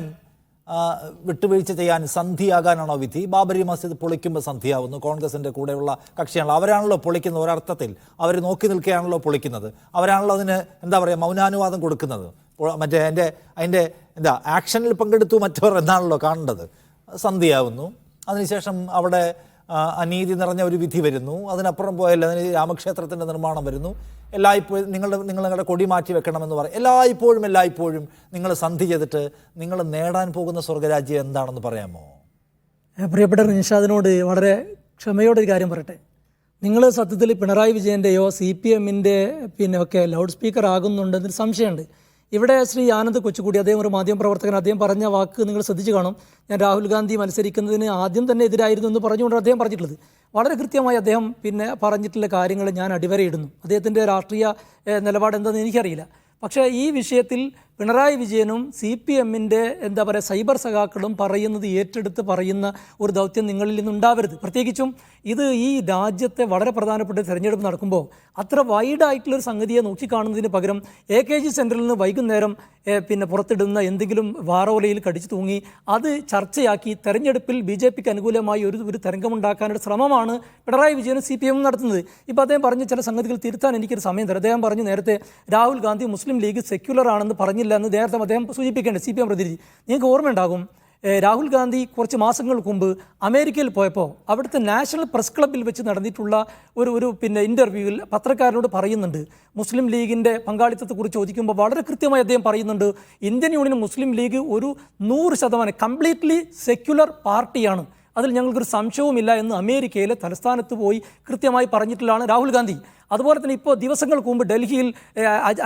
വിട്ടുവീഴ്ച ചെയ്യാൻ സന്ധിയാകാനാണോ വിധി? ബാബരി മസ്ജിദ് പൊളിക്കുമ്പോൾ സന്ധിയാവുന്നു. കോൺഗ്രസിൻ്റെ കൂടെയുള്ള കക്ഷിയാണല്ലോ, അവരാണല്ലോ പൊളിക്കുന്നത്. ഒരർത്ഥത്തിൽ അവർ നോക്കി നിൽക്കുകയാണല്ലോ പൊളിക്കുന്നത്. അവരാണല്ലോ അതിന് എന്താ പറയുക, മൗനാനുവാദം കൊടുക്കുന്നത്. മറ്റേ അതിൻ്റെ എന്താ ആക്ഷനിൽ പങ്കെടുത്തു മറ്റവർ എന്നാണല്ലോ കാണേണ്ടത്. സന്ധിയാവുന്നു. അതിനുശേഷം അവിടെ അനീതി നിറഞ്ഞ ഒരു വിധി വരുന്നു. അതിനപ്പുറം പോയാൽ അതിന് രാമക്ഷേത്രത്തിൻ്റെ നിർമ്മാണം വരുന്നു. എല്ലായ്പ്പോഴും നിങ്ങളുടെ കൊടി മാറ്റി വെക്കണമെന്ന് പറയും. എല്ലായ്പ്പോഴും നിങ്ങൾ സന്ധി ചെയ്തിട്ട് നിങ്ങൾ നേടാൻ പോകുന്ന സ്വർഗരാജ്യം എന്താണെന്ന് പറയാമോ? പ്രിയപ്പെട്ട നിഷാദിനോട് വളരെ ക്ഷമയോടെ ഒരു കാര്യം പറയട്ടെ. നിങ്ങൾ സത്യത്തിൽ പിണറായി വിജയൻ്റെയോ CPM ഒക്കെ ലൗഡ് സ്പീക്കർ ആകുന്നുണ്ടെന്നൊരു സംശയമുണ്ട്. ഇവിടെ ശ്രീ ആനന്ദ് കൊച്ചുകൂടി, അദ്ദേഹം ഒരു മാധ്യമപ്രവർത്തകൻ, അദ്ദേഹം പറഞ്ഞ വാക്ക് നിങ്ങൾ ശ്രദ്ധിച്ചു കാണും. ഞാൻ രാഹുൽ ഗാന്ധി മത്സരിക്കുന്നതിന് ആദ്യം തന്നെ എതിരായിരുന്നു എന്ന് പറഞ്ഞുകൊണ്ട് അദ്ദേഹം പറഞ്ഞിട്ടുള്ളത്. വളരെ കൃത്യമായി അദ്ദേഹം പറഞ്ഞിട്ടുള്ള കാര്യങ്ങൾ ഞാൻ അടിവരയിടുന്നു. അദ്ദേഹത്തിൻ്റെ രാഷ്ട്രീയ നിലപാട് എന്താണെന്ന് എനിക്കറിയില്ല. പക്ഷേ ഈ വിഷയത്തിൽ പിണറായി വിജയനും CPM എന്താ പറയുക സൈബർ സഖാക്കളും പറയുന്നത് ഏറ്റെടുത്ത് പറയുന്ന ഒരു ദൗത്യം നിങ്ങളിൽ നിന്നുണ്ടാവരുത്. പ്രത്യേകിച്ചും ഇത് ഈ രാജ്യത്തെ വളരെ പ്രധാനപ്പെട്ട തിരഞ്ഞെടുപ്പ് നടക്കുമ്പോൾ അത്ര വൈഡായിട്ടുള്ളൊരു സംഗതിയെ നോക്കിക്കാണുന്നതിന് പകരം AKG സെൻറ്ററിൽ നിന്ന് വൈകുന്നേരം പുറത്തിടുന്ന എന്തെങ്കിലും വാറോലയിൽ കടിച്ചു തൂങ്ങി അത് ചർച്ചയാക്കി തെരഞ്ഞെടുപ്പിൽ BJPക്ക് അനുകൂലമായി ഒരു തരംഗമുണ്ടാക്കാനുള്ള ശ്രമമാണ് പിണറായി വിജയനും CPM നടത്തുന്നത്. ഇപ്പോൾ അദ്ദേഹം പറഞ്ഞ ചില സംഗതികൾ തിരുത്താൻ എനിക്കൊരു സമയം തരാം. അദ്ദേഹം പറഞ്ഞു നേരത്തെ രാഹുൽ ഗാന്ധി മുസ്ലിം ലീഗ് സെക്യുലർ ആണെന്ന് പറഞ്ഞില്ല എന്ന് നേരത്തെ അദ്ദേഹം സൂചിപ്പിക്കേണ്ടത്. CPM പ്രതിനിധി, നിങ്ങൾക്ക് ഓർമ്മയുണ്ടാകും, രാഹുൽ ഗാന്ധി കുറച്ച് മാസങ്ങൾക്ക് മുമ്പ് അമേരിക്കയിൽ പോയപ്പോൾ അവിടുത്തെ നാഷണൽ പ്രസ് ക്ലബ്ബിൽ വെച്ച് നടന്നിട്ടുള്ള ഒരു ഇൻ്റർവ്യൂവിൽ പത്രക്കാരനോട് പറയുന്നുണ്ട്, മുസ്ലിം ലീഗിൻ്റെ പങ്കാളിത്തത്തെക്കുറിച്ച് ചോദിക്കുമ്പോൾ വളരെ കൃത്യമായി അദ്ദേഹം പറയുന്നുണ്ട്, ഇന്ത്യൻ യൂണിയൻ മുസ്ലിം ലീഗ് ഒരു 100% കംപ്ലീറ്റ്ലി സെക്യുലർ പാർട്ടിയാണ്, അതിൽ ഞങ്ങൾക്കൊരു സംശയവുമില്ല എന്ന് അമേരിക്കയിലെ തലസ്ഥാനത്ത് പോയി കൃത്യമായി പറഞ്ഞിട്ടുള്ളതാണ് രാഹുൽ ഗാന്ധി. അതുപോലെ തന്നെ ഇപ്പോൾ ദിവസങ്ങൾക്ക് മുമ്പ് ഡൽഹിയിൽ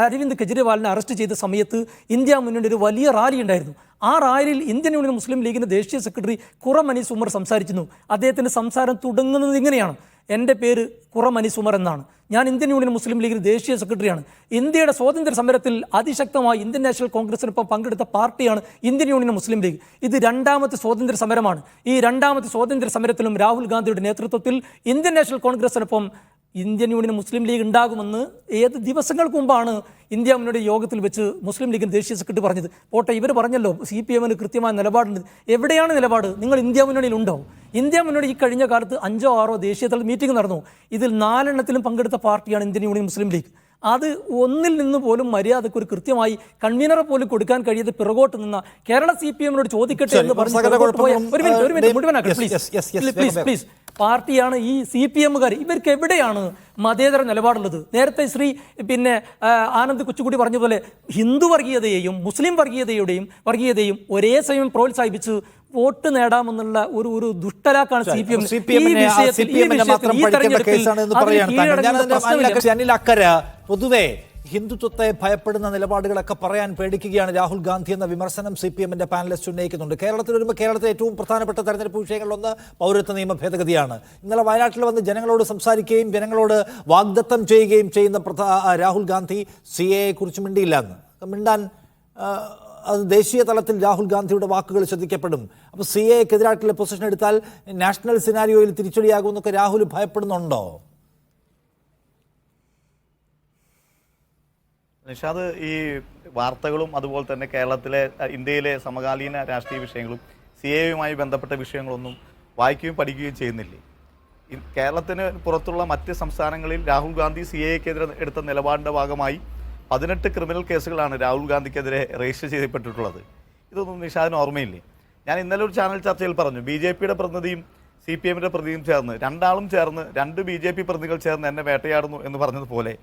അരവിന്ദ് കെജ്രിവാളിനെ അറസ്റ്റ് ചെയ്ത സമയത്ത് ഇന്ത്യ മുന്നണിയുടെ ഒരു വലിയ റാലി ഉണ്ടായിരുന്നു. ആ റാലിയിൽ ഇന്ത്യൻ യൂണിയൻ മുസ്ലിം ലീഗിൻ്റെ ദേശീയ സെക്രട്ടറി ഖുറം അനീസ് ഉമർ സംസാരിച്ചിരുന്നു. അദ്ദേഹത്തിൻ്റെ സംസാരം തുടങ്ങുന്നത് ഇങ്ങനെയാണ്: എൻ്റെ പേര് ഖുറം അനീസ് ഉമർ എന്നാണ്, ഞാൻ ഇന്ത്യൻ യൂണിയൻ മുസ്ലിം ലീഗിൻ്റെ ദേശീയ സെക്രട്ടറിയാണ്. ഇന്ത്യയുടെ സ്വാതന്ത്ര്യ സമരത്തിൽ അതിശക്തമായി ഇന്ത്യൻ നാഷണൽ കോൺഗ്രസിനൊപ്പം പങ്കെടുത്ത പാർട്ടിയാണ് ഇന്ത്യൻ യൂണിയൻ മുസ്ലിം ലീഗ്. ഇത് രണ്ടാമത്തെ സ്വാതന്ത്ര്യ സമരമാണ്. ഈ രണ്ടാമത്തെ സ്വാതന്ത്ര്യ സമരത്തിലും രാഹുൽ ഗാന്ധിയുടെ നേതൃത്വത്തിൽ ഇന്ത്യൻ നാഷണൽ കോൺഗ്രസിനൊപ്പം ഇന്ത്യൻ യൂണിയൻ മുസ്ലിം ലീഗ് ഉണ്ടാകുമെന്ന് ദിവസങ്ങൾക്ക് മുമ്പാണ് ഇന്ത്യ മുന്നണിയുടെ യോഗത്തിൽ വെച്ച് മുസ്ലിം ലീഗിൻ്റെ ദേശീയ സെക്രട്ടറി പറഞ്ഞത്. പോട്ടെ, ഇവർ പറഞ്ഞല്ലോ CPMന് കൃത്യമായ നിലപാടുണ്ട്. എവിടെയാണ് നിലപാട്? നിങ്ങൾ ഇന്ത്യ മുന്നണിയിലുണ്ടോ? ഇന്ത്യ മുന്നണി ഈ കഴിഞ്ഞ കാലത്ത് 5 or 6 ദേശീയതല മീറ്റിംഗ് നടന്നു. ഇതിൽ 4 എണ്ണത്തിലും പങ്കെടുത്ത പാർട്ടിയാണ് ഇന്ത്യൻ യൂണിയൻ മുസ്ലിം ലീഗ്. അത് ഒന്നിൽ നിന്ന് പോലും മര്യാദക്ക് ഒരു കൃത്യമായി കൺവീനറെ പോലും കൊടുക്കാൻ കഴിയാതെ പിറകോട്ട് നിന്ന കേരള CPMനോട് ചോദിക്കട്ടെ എന്ന് പറഞ്ഞു. പ്ലീസ് പാർട്ടിയാണ് ഈ CPMകാർ. ഇവർക്ക് എവിടെയാണ് മതേതര നിലപാടുള്ളത്? നേരത്തെ ശ്രീ ആനന്ദ് കൊച്ചുകൂടി പറഞ്ഞ പോലെ ഹിന്ദു വർഗീയതയെയും മുസ്ലിം വർഗീയതയും ഒരേ സമയം പ്രോത്സാഹിപ്പിച്ച് വോട്ട് നേടാമെന്നുള്ള ഒരു ദുഷ്ടലാക്കാണ് CPM. പൊതുവെ ഹിന്ദുത്വത്തെ ഭയപ്പെടുന്ന നിലപാടുകളൊക്കെ പറയാൻ പേടിക്കുകയാണ് രാഹുൽ ഗാന്ധി എന്ന വിമർശനം CPMന്റെ പാനലിസ്റ്റ് ഉന്നയിക്കുന്നുണ്ട്. കേരളത്തിൽ വരുമ്പോൾ കേരളത്തിലെ ഏറ്റവും പ്രധാനപ്പെട്ട തെരഞ്ഞെടുപ്പ് വിഷയങ്ങളിലൊന്ന് പൗരത്വ നിയമ ഭേദഗതിയാണ്. ഇന്നലെ വയനാട്ടിൽ വന്ന് ജനങ്ങളോട് സംസാരിക്കുകയും ജനങ്ങളോട് വാഗ്ദത്തം ചെയ്യുകയും ചെയ്യുന്ന രാഹുൽ ഗാന്ധി CAA കുറിച്ച് മിണ്ടാൻ അത് ദേശീയ തലത്തിൽ രാഹുൽ ഗാന്ധിയുടെ വാക്കുകൾ ശ്രദ്ധിക്കപ്പെടും. അപ്പോൾ CAAക്കെതിരായിട്ടുള്ള പൊസിഷൻ എടുത്താൽ നാഷണൽ സിനാരിയോയിൽ തിരിച്ചടിയാകുമെന്നൊക്കെ രാഹുൽ ഭയപ്പെടുന്നുണ്ടോ? നിഷാദ്, ഈ വാർത്തകളും അതുപോലെ തന്നെ ഇന്ത്യയിലെ സമകാലീന രാഷ്ട്രീയ വിഷയങ്ങളും CAAയുമായി ബന്ധപ്പെട്ട വിഷയങ്ങളൊന്നും വായിക്കുകയും പഠിക്കുകയും ചെയ്യുന്നില്ലേ? കേരളത്തിന് പുറത്തുള്ള മറ്റ് സംസ്ഥാനങ്ങളിൽ രാഹുൽ ഗാന്ധി CAAക്കെതിരെ എടുത്ത നിലപാടിൻ്റെ ഭാഗമായി 18 ക്രിമിനൽ കേസുകളാണ് രാഹുൽ ഗാന്ധിക്കെതിരെ രജിസ്റ്റർ ചെയ്യപ്പെട്ടിട്ടുള്ളത്. ഇതൊന്നും നിഷാദിന് ഓർമ്മയില്ലേ? ഞാൻ ഇന്നലെ ഒരു ചാനൽ ചർച്ചയിൽ പറഞ്ഞു, BJPയുടെ പ്രതിനിധിയും CPMന്റെ പ്രതിനിധിയും ചേർന്ന്, രണ്ടാളും ചേർന്ന് 2 BJP പ്രതിനിധികൾ ചേർന്ന് എന്നെ വേട്ടയാടുന്നു എന്ന് പറഞ്ഞതുപോലെ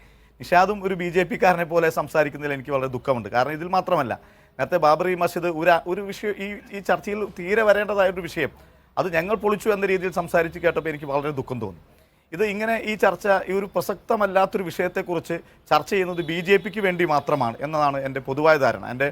നിഷാദും ഒരു BJPക്കാരനെ പോലെ സംസാരിക്കുന്നതിൽ എനിക്ക് വളരെ ദുഃഖമുണ്ട്. കാരണം ഇതിൽ മാത്രമല്ല, നേരത്തെ ബാബറി മസ്ജിദ് ഒരു വിഷയം ഈ ചർച്ചയിൽ തീരെ വരേണ്ടതായൊരു വിഷയം, അത് ഞങ്ങൾ പൊളിച്ചു എന്ന രീതിയിൽ സംസാരിച്ച് കേട്ടപ്പോൾ എനിക്ക് വളരെ ദുഃഖം തോന്നി. ഈ ചർച്ച ഈ ഒരു പ്രസക്തമല്ലാത്തൊരു വിഷയത്തെക്കുറിച്ച് ചർച്ച ചെയ്യുന്നത് BJPക്ക് വേണ്ടി മാത്രമാണ് എന്നതാണ് എൻ്റെ പൊതുവായ ധാരണ. എൻ്റെ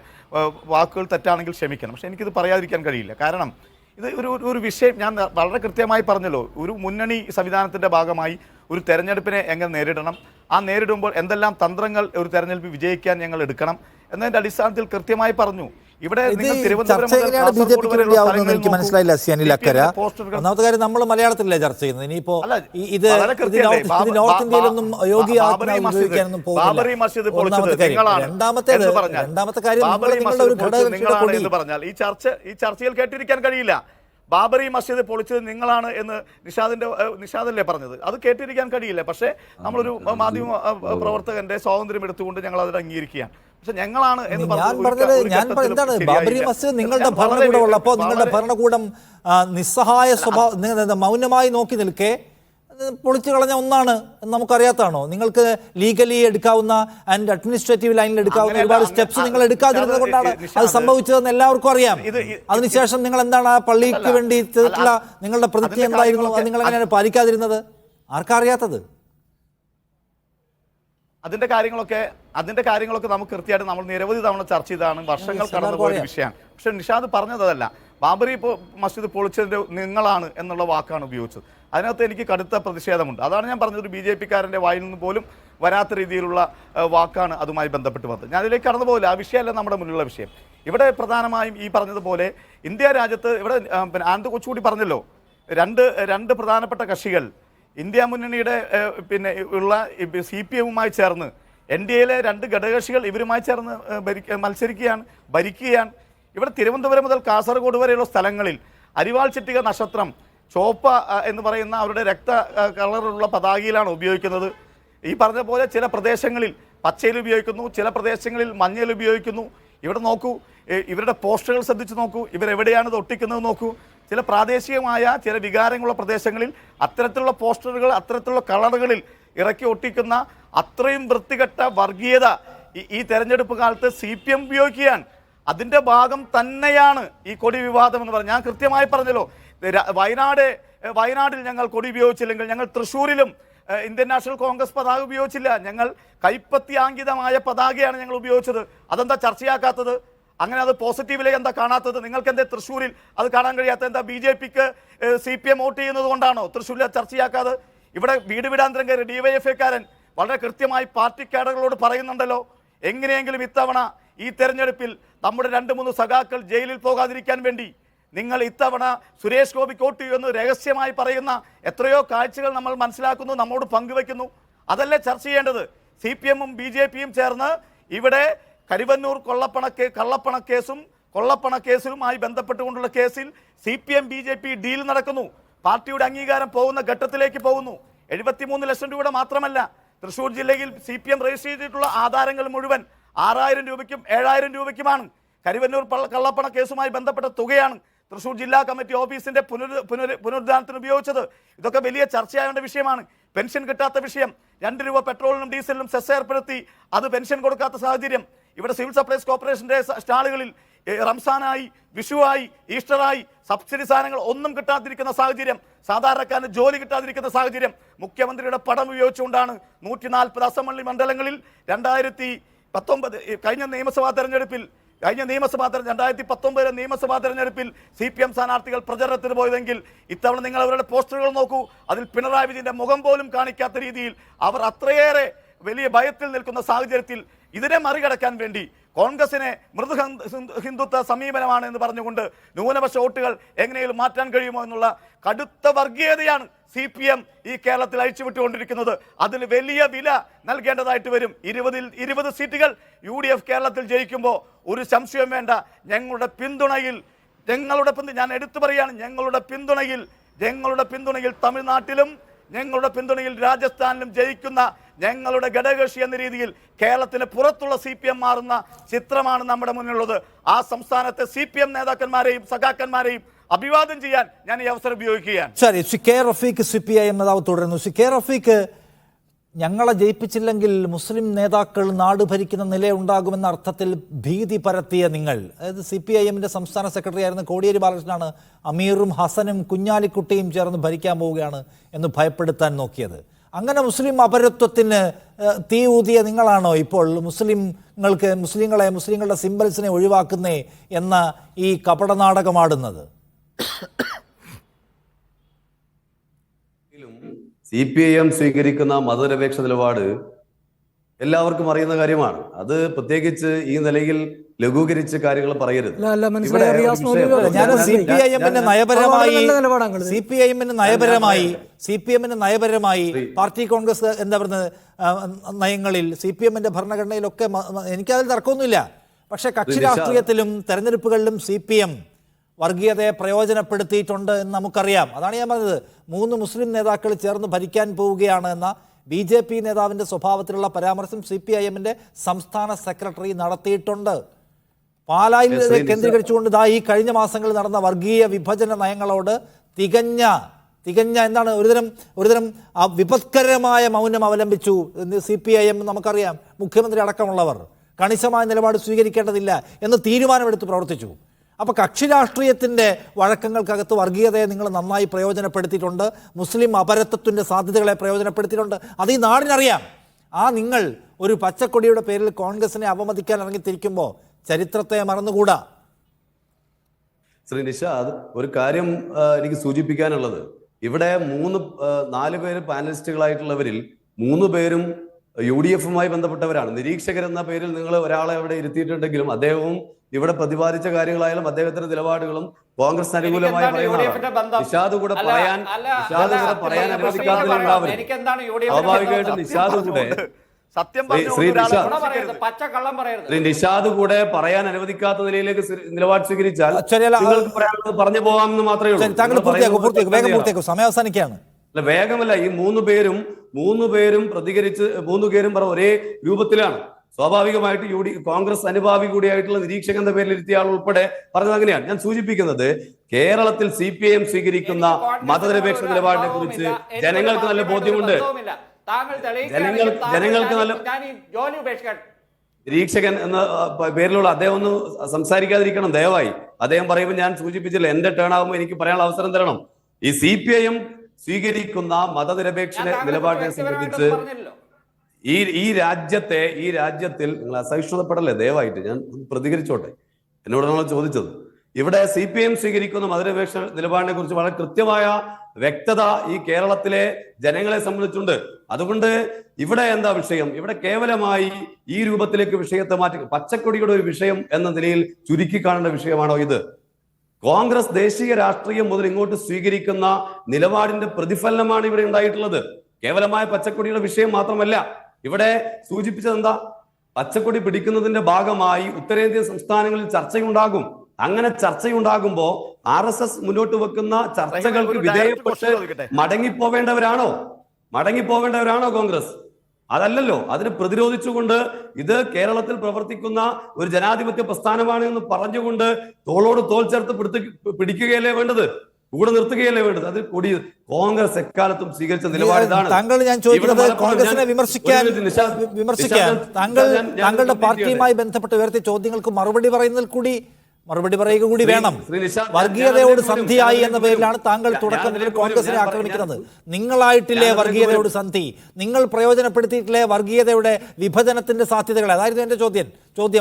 വാക്കുകൾ തെറ്റാണെങ്കിൽ ക്ഷമിക്കണം, പക്ഷേ എനിക്കിത് പറയാതിരിക്കാൻ കഴിയില്ല. കാരണം ഇത് ഒരു വിഷയം ഞാൻ വളരെ കൃത്യമായി പറഞ്ഞല്ലോ. ഒരു മുന്നണി സംവിധാനത്തിൻ്റെ ഭാഗമായി ഒരു തെരഞ്ഞെടുപ്പിനെ എങ്ങനെ നേരിടണം, ആ നേരിടുമ്പോൾ എന്തെല്ലാം തന്ത്രങ്ങൾ ഒരു തെരഞ്ഞെടുപ്പ് വിജയിക്കാൻ ഞങ്ങൾ എടുക്കണം എന്നതിൻ്റെ അടിസ്ഥാനത്തിൽ കൃത്യമായി പറഞ്ഞു. ഇവിടെ ഇത് നിങ്ങൾ തിരുവനന്തപുരം ചർച്ച മുതൽ എങ്ങനെയാണ് ബി ജെ കാസർഗോഡ് പിക്ക് വരെയുള്ള വേണ്ടി ആവുന്നതെന്ന് സ്ഥലങ്ങളിൽ എനിക്ക് നോക്കൂ. മനസ്സിലായില്ല അനിൽ അക്കര. CPM ന്റെ പോസ്റ്ററുകൾ ഒന്നാമത്തെ കാര്യം നമ്മൾ മലയാളത്തിലല്ലേ ചർച്ച ചെയ്യുന്നത്. ഇനിയിപ്പോ അല്ല, ഇത് വളരെ കൃത്യമല്ലേ? നോർത്ത് ഇന്ത്യയിലൊന്നും യോഗി ബാബറി മസ്ജിദ് ഉപയോഗിക്കാനൊന്നും ബാബറി മസ്ജിദ് പൊളിച്ചത് നിങ്ങളാണ് എന്ന് പറഞ്ഞാൽ, രണ്ടാമത്തെ കാര്യം ബാബറി നിങ്ങളുടെ മസ്ജിദ് ഒരു പൊളിച്ചത് ഘടകകക്ഷിയുടെ നിങ്ങളാണ് കൊടി എന്ന് പറഞ്ഞാൽ ഈ ചർച്ചയിൽ കേട്ടിരിക്കാൻ കഴിയില്ല. ബാബറി മസ്ജിദ് പൊളിച്ചത് നിങ്ങളാണ് എന്ന് നിഷാദല്ലേ പറഞ്ഞത്, അത് കേട്ടിരിക്കാൻ കഴിയില്ല. പക്ഷേ നമ്മളൊരു മാധ്യമ പ്രവർത്തകന്റെ സ്വാതന്ത്ര്യം എടുത്തുകൊണ്ട് ഞങ്ങൾ അതിൽ അംഗീകരിക്കുകയാണ്. പക്ഷെ ഞങ്ങളാണ് എന്ന് എന്താണ് ബാബറി മസ്ജിദ് നിങ്ങളുടെ ഭരണകൂടം ഉള്ളപ്പോൾ നിങ്ങളുടെ ഭരണകൂടം നിസ്സഹായ സ്വഭാവം മൗനമായി നോക്കി നിൽക്കെ പൊളിച്ചു കളഞ്ഞ ഒന്നാണ് എന്ന് നമുക്കറിയാത്താണോ? നിങ്ങൾക്ക് ലീഗലി എടുക്കാവുന്ന ആൻഡ് അഡ്മിനിസ്ട്രേറ്റീവ് ലൈനിൽ എടുക്കാവുന്ന ഒരുപാട് സ്റ്റെപ്സ് നിങ്ങൾ എടുക്കാതിരുന്നത് കൊണ്ടാണ് അത് സംഭവിച്ചതെന്ന് എല്ലാവർക്കും അറിയാം. അതിനുശേഷം നിങ്ങൾ എന്താണ് ആ പള്ളിക്ക് വേണ്ടി നിങ്ങളുടെ പ്രതിജ്ഞ എന്തായിരുന്നു? അത് നിങ്ങൾ എങ്ങനെയാണ് പാലിക്കാതിരുന്നത്? ആർക്കറിയാത്തത്? അതിന്റെ കാര്യങ്ങളൊക്കെ നമുക്ക് കൃത്യമായിട്ട് നമ്മൾ നിരവധി തവണ ചർച്ച ചെയ്താണ്, വർഷങ്ങൾ കടന്നുപോയ വിഷയമാണ്. പക്ഷെ നിഷാദ് പറഞ്ഞതല്ല, ബാബറി മസ്ജിദ് പൊളിച്ചതിന്റെ നിങ്ങളാണ് എന്നുള്ള വാക്കാണ് ഉപയോഗിച്ചത്. അതിനകത്ത് എനിക്ക് കടുത്ത പ്രതിഷേധമുണ്ട്. അതാണ് ഞാൻ പറഞ്ഞത്, ഒരു BJP-കാരൻ്റെ വായിൽ നിന്ന് പോലും വരാത്ത രീതിയിലുള്ള വാക്കാണ് അതുമായി ബന്ധപ്പെട്ട് വന്നത്. ഞാൻ അതിലേക്ക് കടന്നു പോകില്ല, ആ വിഷയമല്ല നമ്മുടെ മുന്നിലുള്ള വിഷയം. ഇവിടെ പ്രധാനമായും ഈ പറഞ്ഞതുപോലെ ഇന്ത്യ രാജ്യത്ത് ഇവിടെ ആനന്ദ് കൊച്ചുകൂടി പറഞ്ഞല്ലോ, രണ്ട് പ്രധാനപ്പെട്ട കക്ഷികൾ ഇന്ത്യ മുന്നണിയുടെ ഉള്ള CPM-വുമായി ചേർന്ന് NDA-യിലെ 2 ഘടകകക്ഷികൾ ഇവരുമായി ചേർന്ന് ഭരിക്കുകയാണ്. ഇവിടെ തിരുവനന്തപുരം മുതൽ കാസർഗോഡ് വരെയുള്ള സ്ഥലങ്ങളിൽ അരിവാൾ ചിറ്റിക നക്ഷത്രം ചോപ്പ എന്ന് പറയുന്ന അവരുടെ രക്ത കളറുള്ള പതാകയിലാണ് ഉപയോഗിക്കുന്നത്. ഈ പറഞ്ഞ പോലെ ചില പ്രദേശങ്ങളിൽ പച്ചയിൽ ഉപയോഗിക്കുന്നു, ചില പ്രദേശങ്ങളിൽ മഞ്ഞയിൽ ഉപയോഗിക്കുന്നു. ഇവിടെ നോക്കൂ, ഇവരുടെ പോസ്റ്ററുകൾ ശ്രദ്ധിച്ച് നോക്കൂ, ഇവരെവിടെയാണ് ഇത് ഒട്ടിക്കുന്നത് നോക്കൂ. ചില പ്രാദേശികമായ ചില വികാരങ്ങളുള്ള പ്രദേശങ്ങളിൽ അത്തരത്തിലുള്ള പോസ്റ്ററുകൾ അത്തരത്തിലുള്ള കളറുകളിൽ ഇറക്കി ഒട്ടിക്കുന്ന അത്രയും വൃത്തികെട്ട വർഗീയത ഈ തെരഞ്ഞെടുപ്പ് കാലത്ത് CPM ഉപയോഗിക്കുകയാണ്. അതിൻ്റെ ഭാഗം തന്നെയാണ് ഈ കൊടി വിവാദം എന്ന് പറഞ്ഞാൽ. ഞാൻ കൃത്യമായി പറഞ്ഞല്ലോ, വയനാടിൽ ഞങ്ങൾ കൊടി ഉപയോഗിച്ചില്ലെങ്കിൽ ഞങ്ങൾ തൃശ്ശൂരിലും ഇന്ത്യൻ നാഷണൽ കോൺഗ്രസ് പതാക ഉപയോഗിച്ചില്ല. ഞങ്ങൾ കൈപ്പത്തിയാങ്കിതമായ പതാകയാണ് ഞങ്ങൾ ഉപയോഗിച്ചത്. അതെന്താ ചർച്ചയാക്കാത്തത്? അങ്ങനെ അത് പോസിറ്റീവിലേക്ക് എന്താ കാണാത്തത്? നിങ്ങൾക്ക് എന്താ തൃശ്ശൂരിൽ അത് കാണാൻ കഴിയാത്ത? എന്താ BJP-ക്ക് CPM വോട്ട് ചെയ്യുന്നത് കൊണ്ടാണോ തൃശ്ശൂരിൽ ചർച്ചയാക്കാതെ? ഇവിടെ വീടാന്തരം കയറി DYFI-കാരൻ വളരെ കൃത്യമായി പാർട്ടി കാഡറുകളോട് പറയുന്നുണ്ടല്ലോ, എങ്ങനെയെങ്കിലും ഇത്തവണ ഈ തെരഞ്ഞെടുപ്പിൽ നമ്മുടെ 2-3 സഖാക്കൾ ജയിലിൽ പോകാതിരിക്കാൻ വേണ്ടി നിങ്ങൾ ഇത്തവണ സുരേഷ് ഗോപിക്ക് വോട്ട് ചെയ്യുമെന്ന് രഹസ്യമായി പറയുന്ന എത്രയോ കാഴ്ചകൾ നമ്മൾ മനസ്സിലാക്കുന്നു, നമ്മോട് പങ്കുവെക്കുന്നു. അതല്ലേ ചർച്ച ചെയ്യേണ്ടത്? CPM-ഉം BJP-യും ചേർന്ന് ഇവിടെ കരുവന്നൂർ കൊള്ളപ്പണക്കേസിലുമായി ബന്ധപ്പെട്ടുകൊണ്ടുള്ള കേസിൽ CPM BJP ഡീൽ നടക്കുന്നു. പാർട്ടിയുടെ അംഗീകാരം പോകുന്ന ഘട്ടത്തിലേക്ക് പോകുന്നു. 73 ലക്ഷം രൂപയുടെ മാത്രമല്ല, തൃശ്ശൂർ ജില്ലയിൽ CPM രജിസ്റ്റർ ചെയ്തിട്ടുള്ള ആധാരങ്ങൾ മുഴുവൻ 6000 രൂപയ്ക്കും 7000 രൂപയ്ക്കുമാണ്. കരുവന്നൂർ കള്ളപ്പണ കേസുമായി ബന്ധപ്പെട്ട തുകയാണ് തൃശ്ശൂർ ജില്ലാ കമ്മിറ്റി ഓഫീസിന്റെ പുനരുദ്ധാരണത്തിന് ഉപയോഗിച്ചത്. ഇതൊക്കെ വലിയ ചർച്ചയാവേണ്ട വിഷയമാണ്. പെൻഷൻ കിട്ടാത്ത വിഷയം, 2 രൂപ പെട്രോളിനും ഡീസലിനും സെസ് ഏർപ്പെടുത്തി അത് പെൻഷൻ കൊടുക്കാത്ത സാഹചര്യം. ഇവിടെ സിവിൽ സപ്ലൈസ് കോർപ്പറേഷന്റെ സ്റ്റാളുകളിൽ റംസാനായി, വിഷുവായി, ഈസ്റ്ററായി സബ്സിഡി സാധനങ്ങൾ ഒന്നും കിട്ടാതിരിക്കുന്ന സാഹചര്യം, സാധാരണക്കാരന് ജോലി കിട്ടാതിരിക്കുന്ന സാഹചര്യം. മുഖ്യമന്ത്രിയുടെ പടം ഉപയോഗിച്ചുകൊണ്ടാണ് 140 അസംബ്ലി മണ്ഡലങ്ങളിൽ 2019 കഴിഞ്ഞ നിയമസഭാ തെരഞ്ഞെടുപ്പിൽ 2019 നിയമസഭാ തെരഞ്ഞെടുപ്പിൽ CPM സ്ഥാനാർത്ഥികൾ പ്രചരണത്തിന് പോയതെങ്കിൽ ഇത്തവണ നിങ്ങൾ അവരുടെ പോസ്റ്ററുകൾ നോക്കൂ, അതിൽ പിണറായി വിജയന്റെ മുഖം പോലും കാണിക്കാത്ത രീതിയിൽ അവർ അത്രയേറെ വലിയ ഭയത്തിൽ നിൽക്കുന്ന സാഹചര്യത്തിൽ ഇതിനെ മറികടക്കാൻ വേണ്ടി കോൺഗ്രസിനെ മൃദു ഹിന്ദുത്വ സമീപനമാണ് എന്ന് പറഞ്ഞുകൊണ്ട് ന്യൂനപക്ഷ വോട്ടുകൾ എങ്ങനെയും മാറ്റാൻ കഴിയുമോ എന്നുള്ള കടുത്ത വർഗീയതയാണ് CPM ഈ കേരളത്തിൽ അഴിച്ചുവിട്ടുകൊണ്ടിരിക്കുന്നത്. അതിന് വലിയ വില നൽകേണ്ടതായിട്ട് വരും. 20 സീറ്റുകൾ UDF കേരളത്തിൽ ജയിക്കുമ്പോൾ ഒരു സംശയം വേണ്ട, ഞങ്ങളുടെ പിന്തുണയിൽ ഞാൻ എടുത്തു പറയാണ്, ഞങ്ങളുടെ പിന്തുണയിൽ തമിഴ്നാട്ടിലും ഞങ്ങളുടെ പിന്തുണയിൽ രാജസ്ഥാനിലും ജയിക്കുന്ന ഞങ്ങളുടെ ഘടകകക്ഷി എന്ന രീതിയിൽ കേരളത്തിന് പുറത്തുള്ള CPM മാറുന്ന ചിത്രമാണ് നമ്മുടെ മുന്നിലുള്ളത്. ആ സംസ്ഥാനത്തെ CPM നേതാക്കന്മാരെയും സഖാക്കന്മാരെയും അഭിവാദ്യം ചെയ്യാൻ ഞാൻ ഈ അവസരം ഉപയോഗിക്കുകയാണ്. ശരി, കെ റഫീഖ് CPI നേതാവ് തുടരുന്നു. കെ റഫീഖ്, ഞങ്ങളെ ജയിപ്പിച്ചില്ലെങ്കിൽ മുസ്ലിം നേതാക്കൾ നാട് ഭരിക്കുന്ന നിലയുണ്ടാകുമെന്ന അർത്ഥത്തിൽ ഭീതി പരത്തിയ നിങ്ങൾ, അതായത് CPIM-ന്റെ സംസ്ഥാന സെക്രട്ടറി ആയിരുന്ന കോടിയേരി ബാലകൃഷ്ണനാണ് അമീറും ഹസനും കുഞ്ഞാലിക്കുട്ടിയും ചേർന്ന് ഭരിക്കാൻ പോവുകയാണ് എന്ന് ഭയപ്പെടുത്താൻ നോക്കിയത്. അങ്ങനെ മുസ്ലിം അപരത്വത്തിന് തീ ഊതിയ നിങ്ങളാണോ ഇപ്പോൾ മുസ്ലിങ്ങളുടെ സിംബൽസിനെ ഒഴിവാക്കുന്നേ എന്ന ഈ കപടനാടകമാടുന്നത്? CPIM സ്വീകരിക്കുന്ന മതനിരപേക്ഷ നിലപാട് എല്ലാവർക്കും അറിയുന്ന കാര്യമാണ്. അത് പ്രത്യേകിച്ച് ഈ നിലയിൽ ലഘൂകരിച്ച് കാര്യങ്ങൾ പറയരുത്. അല്ല, മനസ്സിലായി. ഇവിടെ റിയാസ് ഒരു മൗലവി വിഷയം- പറഞ്ഞു. ഞാൻ സി പി ഐ എമ്മിന് നയപരമായി നല്ല നിലപാടാണ്. സി പി എമ്മിന് നയപരമായി പാർട്ടി കോൺഗ്രസ് എന്താ പറയുന്നത് നയങ്ങളിൽ സി പി എമ്മിന്റെ ഭരണഘടനയിലൊക്കെ എനിക്കതിൽ തർക്കമൊന്നുമില്ല. പക്ഷെ കക്ഷി രാഷ്ട്രീയത്തിലും തെരഞ്ഞെടുപ്പുകളിലും സി പി എം വർഗീയതയെ പ്രയോജനപ്പെടുത്തിയിട്ടുണ്ട് എന്ന് നമുക്കറിയാം. അതാണ് ഞാൻ പറഞ്ഞത്. 3 മുസ്ലിം നേതാക്കൾ ചേർന്ന് ഭരിക്കാൻ പോവുകയാണ് എന്ന ബി ജെ പി നേതാവിൻ്റെ സ്വഭാവത്തിലുള്ള പരാമർശം സി പി ഐ എമ്മിൻ്റെ സംസ്ഥാന സെക്രട്ടറി നടത്തിയിട്ടുണ്ട്. പാലായിൽ കേന്ദ്രീകരിച്ചുകൊണ്ട് ഈ കഴിഞ്ഞ മാസങ്ങളിൽ നടന്ന വർഗീയ വിഭജന നയങ്ങളോട് തികഞ്ഞ എന്താണ് ഒരുതരം വിപത്കരമായ മൗനം അവലംബിച്ചു സി പി ഐ എം. നമുക്കറിയാം, മുഖ്യമന്ത്രി അടക്കമുള്ളവർ കണിശമായ നിലപാട് സ്വീകരിക്കേണ്ടതില്ല എന്ന് തീരുമാനമെടുത്ത് പ്രവർത്തിച്ചു. അപ്പോൾ കക്ഷി രാഷ്ട്രീയത്തിൻ്റെ വഴക്കങ്ങൾക്കകത്ത് വർഗീയതയെ നിങ്ങൾ നന്നായി പ്രയോജനപ്പെടുത്തിയിട്ടുണ്ട്. മുസ്ലിം അപരത്വത്തിൻ്റെ സാധ്യതകളെ പ്രയോജനപ്പെടുത്തിയിട്ടുണ്ട്. അത് ഈ നാടിനറിയാം. നിങ്ങൾ ഒരു പച്ചക്കൊടിയുടെ പേരിൽ കോൺഗ്രസിനെ അപമതിക്കാൻ ഇറങ്ങിത്തിരിക്കുമ്പോൾ ചരിത്രത്തെ മറന്നുകൂടാ. ശ്രീ നിഷാദ്, ഒരു കാര്യം എനിക്ക് സൂചിപ്പിക്കാനുള്ളത്, ഇവിടെ 4 പേര് പാനലിസ്റ്റുകളായിട്ടുള്ളവരിൽ 3 പേരും UDF-മായി ബന്ധപ്പെട്ടവരാണ്. നിരീക്ഷകരെന്ന പേരിൽ നിങ്ങൾ ഒരാളെ അവിടെ ഇരുത്തിയിട്ടുണ്ടെങ്കിലും അദ്ദേഹവും ഇവിടെ പ്രതിപാദിച്ച കാര്യങ്ങളായാലും അദ്ദേഹത്തിന്റെ നിലപാടുകളും കോൺഗ്രസ് അനുകൂലമായി പറയുന്നതാണ്. നിഷാദ് കൂടെ പറയാൻ അനുവദിക്കാത്തതിലുണ്ടാവരുത്. സ്വാഭാവികമായിട്ടും നിഷാദ് കൂടെ ശ്രീ നിഷാദ് കൂടെ പറയാൻ അനുവദിക്കാത്ത നിലയിലേക്ക് നിലപാട് സ്വീകരിച്ചാൽ നിങ്ങൾക്ക് പറയാനുള്ളത് പറഞ്ഞു പോകാമെന്ന് മാത്രമേ ഉള്ളൂ. സമയം അവസാനിക്കുകയാണ്. അല്ല, വേഗമല്ല. ഈ 3 പേരും പ്രതികരിച്ച് 3 പേരും ഒരേ രൂപത്തിലാണ്. സ്വാഭാവികമായിട്ട് കോൺഗ്രസ് അനുഭാവി കൂടിയായിട്ടുള്ള നിരീക്ഷകൻ എന്ന പേരിൽ ഇരുത്തിയ ആൾ ഉൾപ്പെടെ പറഞ്ഞത് അങ്ങനെയാണ്. ഞാൻ സൂചിപ്പിക്കുന്നത്, കേരളത്തിൽ CPIM സ്വീകരിക്കുന്ന മതനിരപേക്ഷ നിലപാടിനെ കുറിച്ച് ജനങ്ങൾക്ക് നല്ല ബോധ്യമുണ്ട്. ജനങ്ങൾക്ക് നല്ല നിരീക്ഷകൻ എന്ന പേരിലുള്ള അദ്ദേഹം ഒന്ന് സംസാരിക്കാതിരിക്കണം ദയവായി. അദ്ദേഹം പറയുമ്പോൾ ഞാൻ സൂചിപ്പിച്ചില്ല, എന്റെ ടേൺ ആകുമ്പോൾ എനിക്ക് പറയാനുള്ള അവസരം തരണം. ഈ CPIM സ്വീകരിക്കുന്ന മതനിരപേക്ഷ നിലപാടിനെ സംബന്ധിച്ച് ഈ രാജ്യത്തിൽ നിങ്ങൾ അസഹിഷ്ണുതപ്പെടല്ലേ ദയവായിട്ട്. ഞാൻ പ്രതികരിച്ചോട്ടെ, എന്നോടാണല്ലോ ചോദിച്ചത്. ഇവിടെ CPIM സ്വീകരിക്കുന്ന മതനിരപേക്ഷ നിലപാടിനെ കുറിച്ച് വളരെ കൃത്യമായ വ്യക്തത ഈ കേരളത്തിലെ ജനങ്ങളെ സംബന്ധിച്ചുണ്ട്. അതുകൊണ്ട് ഇവിടെ എന്താ വിഷയം? ഇവിടെ കേവലമായി ഈ രൂപത്തിലേക്ക് വിഷയത്തെ മാറ്റി പച്ചക്കൊടിയുടെ ഒരു വിഷയം എന്ന നിലയിൽ ചുരുക്കി കാണേണ്ട വിഷയമാണോ ഇത്? കോൺഗ്രസ് ദേശീയ രാഷ്ട്രീയം മുതൽ ഇങ്ങോട്ട് സ്വീകരിക്കുന്ന നിലപാടിന്റെ പ്രതിഫലനമാണ് ഇവിടെ ഉണ്ടായിട്ടുള്ളത്. കേവലമായ പച്ചക്കൊടിയുടെ വിഷയം മാത്രമല്ല. ഇവിടെ സൂചിപ്പിച്ചത് എന്താ? പച്ചക്കൊടി പിടിക്കുന്നതിന്റെ ഭാഗമായി ഉത്തരേന്ത്യൻ സംസ്ഥാനങ്ങളിൽ ചർച്ചയുണ്ടാകും. അങ്ങനെ ചർച്ചയുണ്ടാകുമ്പോൾ RSS മുന്നോട്ട് വെക്കുന്ന ചർച്ചകൾക്ക് വിധേയപ്പെട്ട് മടങ്ങിപ്പോവേണ്ടവരാണോ കോൺഗ്രസ്? അതല്ലല്ലോ. അതിന് പ്രതിരോധിച്ചുകൊണ്ട് ഇത് കേരളത്തിൽ പ്രവർത്തിക്കുന്ന ഒരു ജനാധിപത്യ പ്രസ്ഥാനമാണ് എന്ന് പറഞ്ഞുകൊണ്ട് തോളോട് തോൾ ചേർത്ത് പിടിക്കുകയല്ലേ വേണ്ടത്, കൂടെ നിർത്തുകയല്ലേ വേണ്ടത്? അത് കൂടി കോൺഗ്രസ് എക്കാലത്തും സ്വീകരിച്ച നിലപാട് ഇതാണ്. താങ്കൾ ഞാൻ ചോദിക്കുന്നത് കോൺഗ്രസിനെ വിമർശിക്കാൻ താങ്കളുടെ പാർട്ടിയുമായി ബന്ധപ്പെട്ട് ഉയർത്തിയ ചോദ്യങ്ങൾക്ക് മറുപടി പറയുക കൂടി വേണം. വർഗീയതയോട് സന്ധിയായി എന്ന പേരിലാണ് താങ്കൾ തുടക്കം മുതൽ കോൺഗ്രസിനെ ആക്രമിക്കുന്നത്. നിങ്ങളായിട്ടില്ലേ വർഗീയതയോട് സന്ധി? നിങ്ങൾ പ്രയോജനപ്പെടുത്തിയിട്ടില്ലേ വർഗീയതയുടെ വിഭജനത്തിന്റെ സാധ്യതകൾ? അതായിരുന്നു എന്റെ ചോദ്യം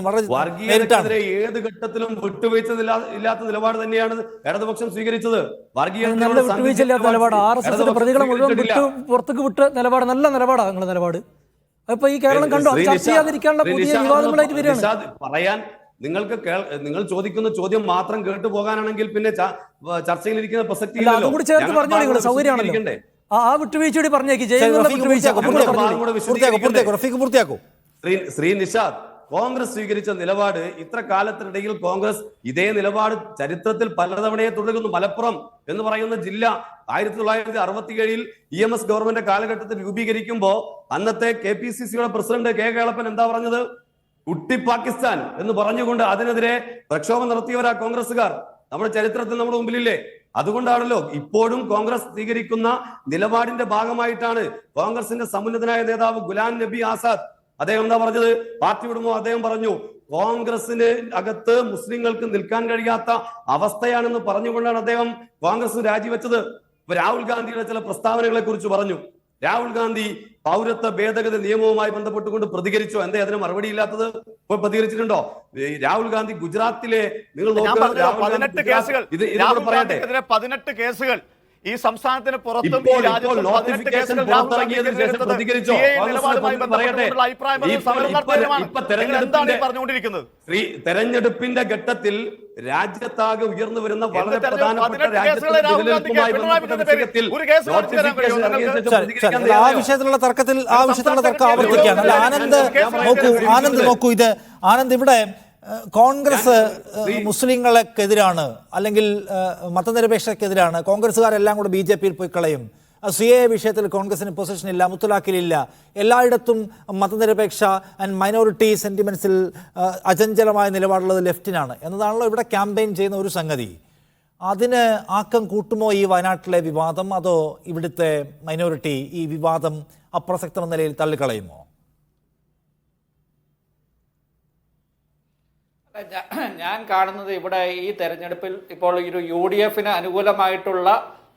വളരെ നേരിട്ടാണ്. ഏത് ഘട്ടത്തിലും വിട്ടുവീഴ്ചയില്ലാത്ത നിലപാട് തന്നെയാണ് ഇടതുപക്ഷം സ്വീകരിച്ചത്. വിട്ടുവീഴ്ചയില്ലാത്ത നിലപാട് RSS പ്രതികളെ മുഴുവൻ പുറത്തേക്ക് വിട്ട് നിലപാട് നല്ല നിലപാടാണ് നിങ്ങളുടെ നിലപാട്. അപ്പൊ ഈ കേരളം കണ്ടു ചർച്ച ചെയ്യാതിരിക്കാനുള്ള പുതിയ വിവാദങ്ങളായിട്ട് വരികയാണ്. പറയാൻ നിങ്ങൾ ചോദിക്കുന്ന ചോദ്യം മാത്രം കേട്ടു പോകാനാണെങ്കിൽ പിന്നെ ചർച്ചയിലിരിക്കുന്ന പ്രസക്തി ഇല്ലല്ലോ. അതുകൂടി ചേർത്ത് പറഞ്ഞോളൂ, സൗകര്യമാണല്ലോ. ആ വിട്ടുവീഴ്ച പറഞ്ഞേക്ക്. ശ്രീ നിഷാദ്, കോൺഗ്രസ് സ്വീകരിച്ച നിലപാട് ഇത്ര കാലത്തിനിടയിൽ കോൺഗ്രസ് ഇതേ നിലപാട് ചരിത്രത്തിൽ പലതവണയെ തുടരുന്നു. മലപ്പുറം എന്ന് പറയുന്ന ജില്ല 1967 EMS ഗവൺമെന്റ് കാലഘട്ടത്തിൽ രൂപീകരിക്കുമ്പോൾ അന്നത്തെ KPCCയുടെ പ്രസിഡന്റ് K കേളപ്പൻ എന്താ പറഞ്ഞത്? കുട്ടി പാകിസ്ഥാൻ എന്ന് പറഞ്ഞുകൊണ്ട് അതിനെതിരെ പ്രക്ഷോഭം നടത്തിയവരാ കോൺഗ്രസ്സുകാർ. നമ്മുടെ ചരിത്രത്തിൽ നമ്മുടെ മുമ്പിലില്ലേ? അതുകൊണ്ടാണല്ലോ ഇപ്പോഴും കോൺഗ്രസ് സ്വീകരിക്കുന്ന നിലപാടിന്റെ ഭാഗമായിട്ടാണ് കോൺഗ്രസിന്റെ സമുന്നതനായ നേതാവ് ഗുലാം നബി ആസാദ് അദ്ദേഹം എന്താ പറഞ്ഞത്? പാർട്ടി വിടുമോ അദ്ദേഹം പറഞ്ഞു, കോൺഗ്രസിന് അകത്ത് മുസ്ലിങ്ങൾക്ക് നിൽക്കാൻ കഴിയാത്ത അവസ്ഥയാണെന്ന് പറഞ്ഞുകൊണ്ടാണ് അദ്ദേഹം കോൺഗ്രസ് രാജിവെച്ചത്. ഇപ്പൊ രാഹുൽ ഗാന്ധിയുടെ ചില പ്രസ്താവനകളെ കുറിച്ച് പറഞ്ഞു. രാഹുൽ ഗാന്ധി പൗരത്വ ഭേദഗതി നിയമവുമായി ബന്ധപ്പെട്ടുകൊണ്ട് പ്രതികരിച്ചോ? എന്തേ അതിന് മറുപടി ഇല്ലാത്തത്? ഇപ്പോൾ പ്രതികരിച്ചിട്ടുണ്ടോ? രാഹുൽ ഗാന്ധി ഗുജറാത്തിലെ നിങ്ങൾ 18 കേസുകൾ ഈ സംസ്ഥാനത്തിന് പുറത്തും ഈ ഇപ്പോൾ രാജ്യത്തും 18 നോട്ടിഫിക്കേഷൻ കേസുകൾ രാഹുൽ പുറത്തിറങ്ങിയതിനു ശേഷം എടുത്തത് പ്രതികരിച്ചോ? CAA കോൺഗ്രസ് നിലപാടുമായി പറയട്ടെ. ബന്ധപ്പെട്ടുള്ള അഭിപ്രായം പറഞ്ഞ് സമരം നടത്തുകയാണ്. നിങ്ങൾ എന്താണ് ഈ പറഞ്ഞുകൊണ്ടിരിക്കുന്നത്? തെരഞ്ഞെടുപ്പിന്റെ ഘട്ടത്തിൽ രാജ്യത്താകെ ഉയർന്നു വരുന്ന വളരെ തെരഞ്ഞെടുപ്പ് പ്രധാനപ്പെട്ട 18 കേസുകളെ രാഹുൽ ഗാന്ധിക്ക് പിണറായി വിജയന്റെ പേരിൽ ഒരു കേസ് കാണിച്ചു തരാൻ കഴിയുമോ നിങ്ങൾക്ക്? ആ വിഷയത്തിലുള്ള തർക്കത്തിൽ തർക്കം ആവർത്തിക്കുകയാണ്. അല്ല, ആനന്ദ് നോക്കൂ ഇത് ആനന്ദ് ഇവിടെ കോൺഗ്രസ് മുസ്ലിങ്ങൾക്കെതിരാണ്, അല്ലെങ്കിൽ മതനിരപേക്ഷക്കെതിരാണ്, കോൺഗ്രസ്സുകാരെല്ലാം കൂടെ BJP-യിൽ പോയി കളയും, CAA വിഷയത്തിൽ കോൺഗ്രസിന് പൊസിഷൻ ഇല്ല, മുത്തലാഖിലില്ല, എല്ലായിടത്തും മതനിരപേക്ഷ ആൻഡ് മൈനോറിറ്റി സെന്റിമെന്റ്സിൽ അചഞ്ചലമായ നിലപാടുള്ളത് ലെഫ്റ്റിനാണ് എന്നതാണല്ലോ ഇവിടെ ക്യാമ്പയിൻ ചെയ്യുന്ന ഒരു സംഗതി. അതിന് ആക്കം കൂട്ടുമോ ഈ വയനാട്ടിലെ വിവാദം? അതോ ഇവിടുത്തെ മൈനോറിറ്റി ഈ വിവാദം അപ്രസക്തമെന്ന നിലയിൽ തള്ളിക്കളയുമോ? ഞാൻ കാണുന്നത് ഇവിടെ ഈ തെരഞ്ഞെടുപ്പിൽ ഇപ്പോൾ ഒരു UDF-ന് അനുകൂലമായിട്ടുള്ള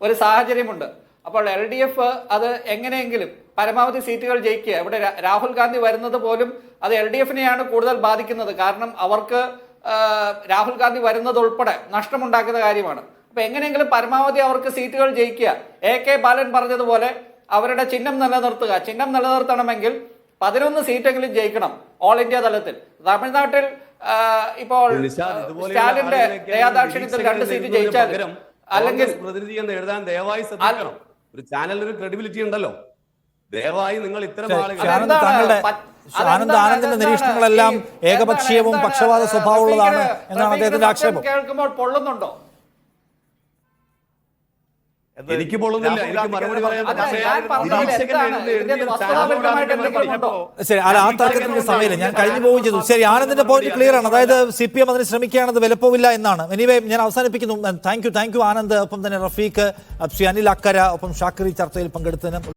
ഒരു സാഹചര്യമുണ്ട്. അപ്പോൾ LDF അത് എങ്ങനെയെങ്കിലും പരമാവധി സീറ്റുകൾ ജയിക്കുക. ഇവിടെ രാഹുൽ ഗാന്ധി വരുന്നത് പോലും അത് LDF-നെയാണ് കൂടുതൽ ബാധിക്കുന്നത്. കാരണം അവർക്ക് രാഹുൽ ഗാന്ധി വരുന്നത് ഉൾപ്പെടെ നഷ്ടമുണ്ടാക്കുന്ന കാര്യമാണ്. അപ്പൊ എങ്ങനെയെങ്കിലും പരമാവധി അവർക്ക് സീറ്റുകൾ ജയിക്കുക. AK ബാലൻ പറഞ്ഞതുപോലെ അവരുടെ ചിഹ്നം നിലനിർത്തുക. ചിഹ്നം നിലനിർത്തണമെങ്കിൽ 11 സീറ്റെങ്കിലും ജയിക്കണം ഓൾ ഇന്ത്യ തലത്തിൽ. തമിഴ്നാട്ടിൽ ഇപ്പോൾ സ്റ്റാലിന്റെ ദയാദാക്ഷിണ്യത്തിൽ 2 സീറ്റ് ജയിച്ചാൽ അല്ലെങ്കിൽ പ്രതിനിധി എന്ന് എഴുതാൻ ദയവായി ശ്രദ്ധിക്കണം. ഒരു ചാനലിന് ക്രെഡിബിലിറ്റി ഉണ്ടല്ലോ. ദയവായി നിങ്ങൾ ഇത്തരം ആനന്ദിന്റെ നിരീക്ഷണങ്ങളെല്ലാം ഏകപക്ഷീയവും പക്ഷപാത സ്വഭാവമുള്ളതാണ് എന്നാണ് അദ്ദേഹത്തിന്റെ ആക്ഷേപം. കേൾക്കുമ്പോൾ പൊള്ളുന്നുണ്ടോ? എനിക്ക് പൊള്ളുന്നില്ല. എനിക്ക് മറുപടി പറയാൻ ശരി, അല്ല, ആ തർക്കത്തിന്റെ സമയമില്ല, ഞാൻ കഴിഞ്ഞു പോവുകയും ചെയ്തു. ശരി, ആനന്ദിന്റെ പോയിന്റ് ക്ലിയർ ആണ്. അതായത് CPM അതിന് ശ്രമിക്കുകയാണത് വിലപ്പോവില്ല എന്നാണ്. എനിവേ, ഞാൻ അവസാനിപ്പിക്കുന്നു. താങ്ക് യു ആനന്ദ്, ഒപ്പം തന്നെ റഫീഖ്, ശ്രീ അനിൽ അക്കര, ഒപ്പം ഷാക്കിറി ചർച്ചയിൽ പങ്കെടുത്തതിന്.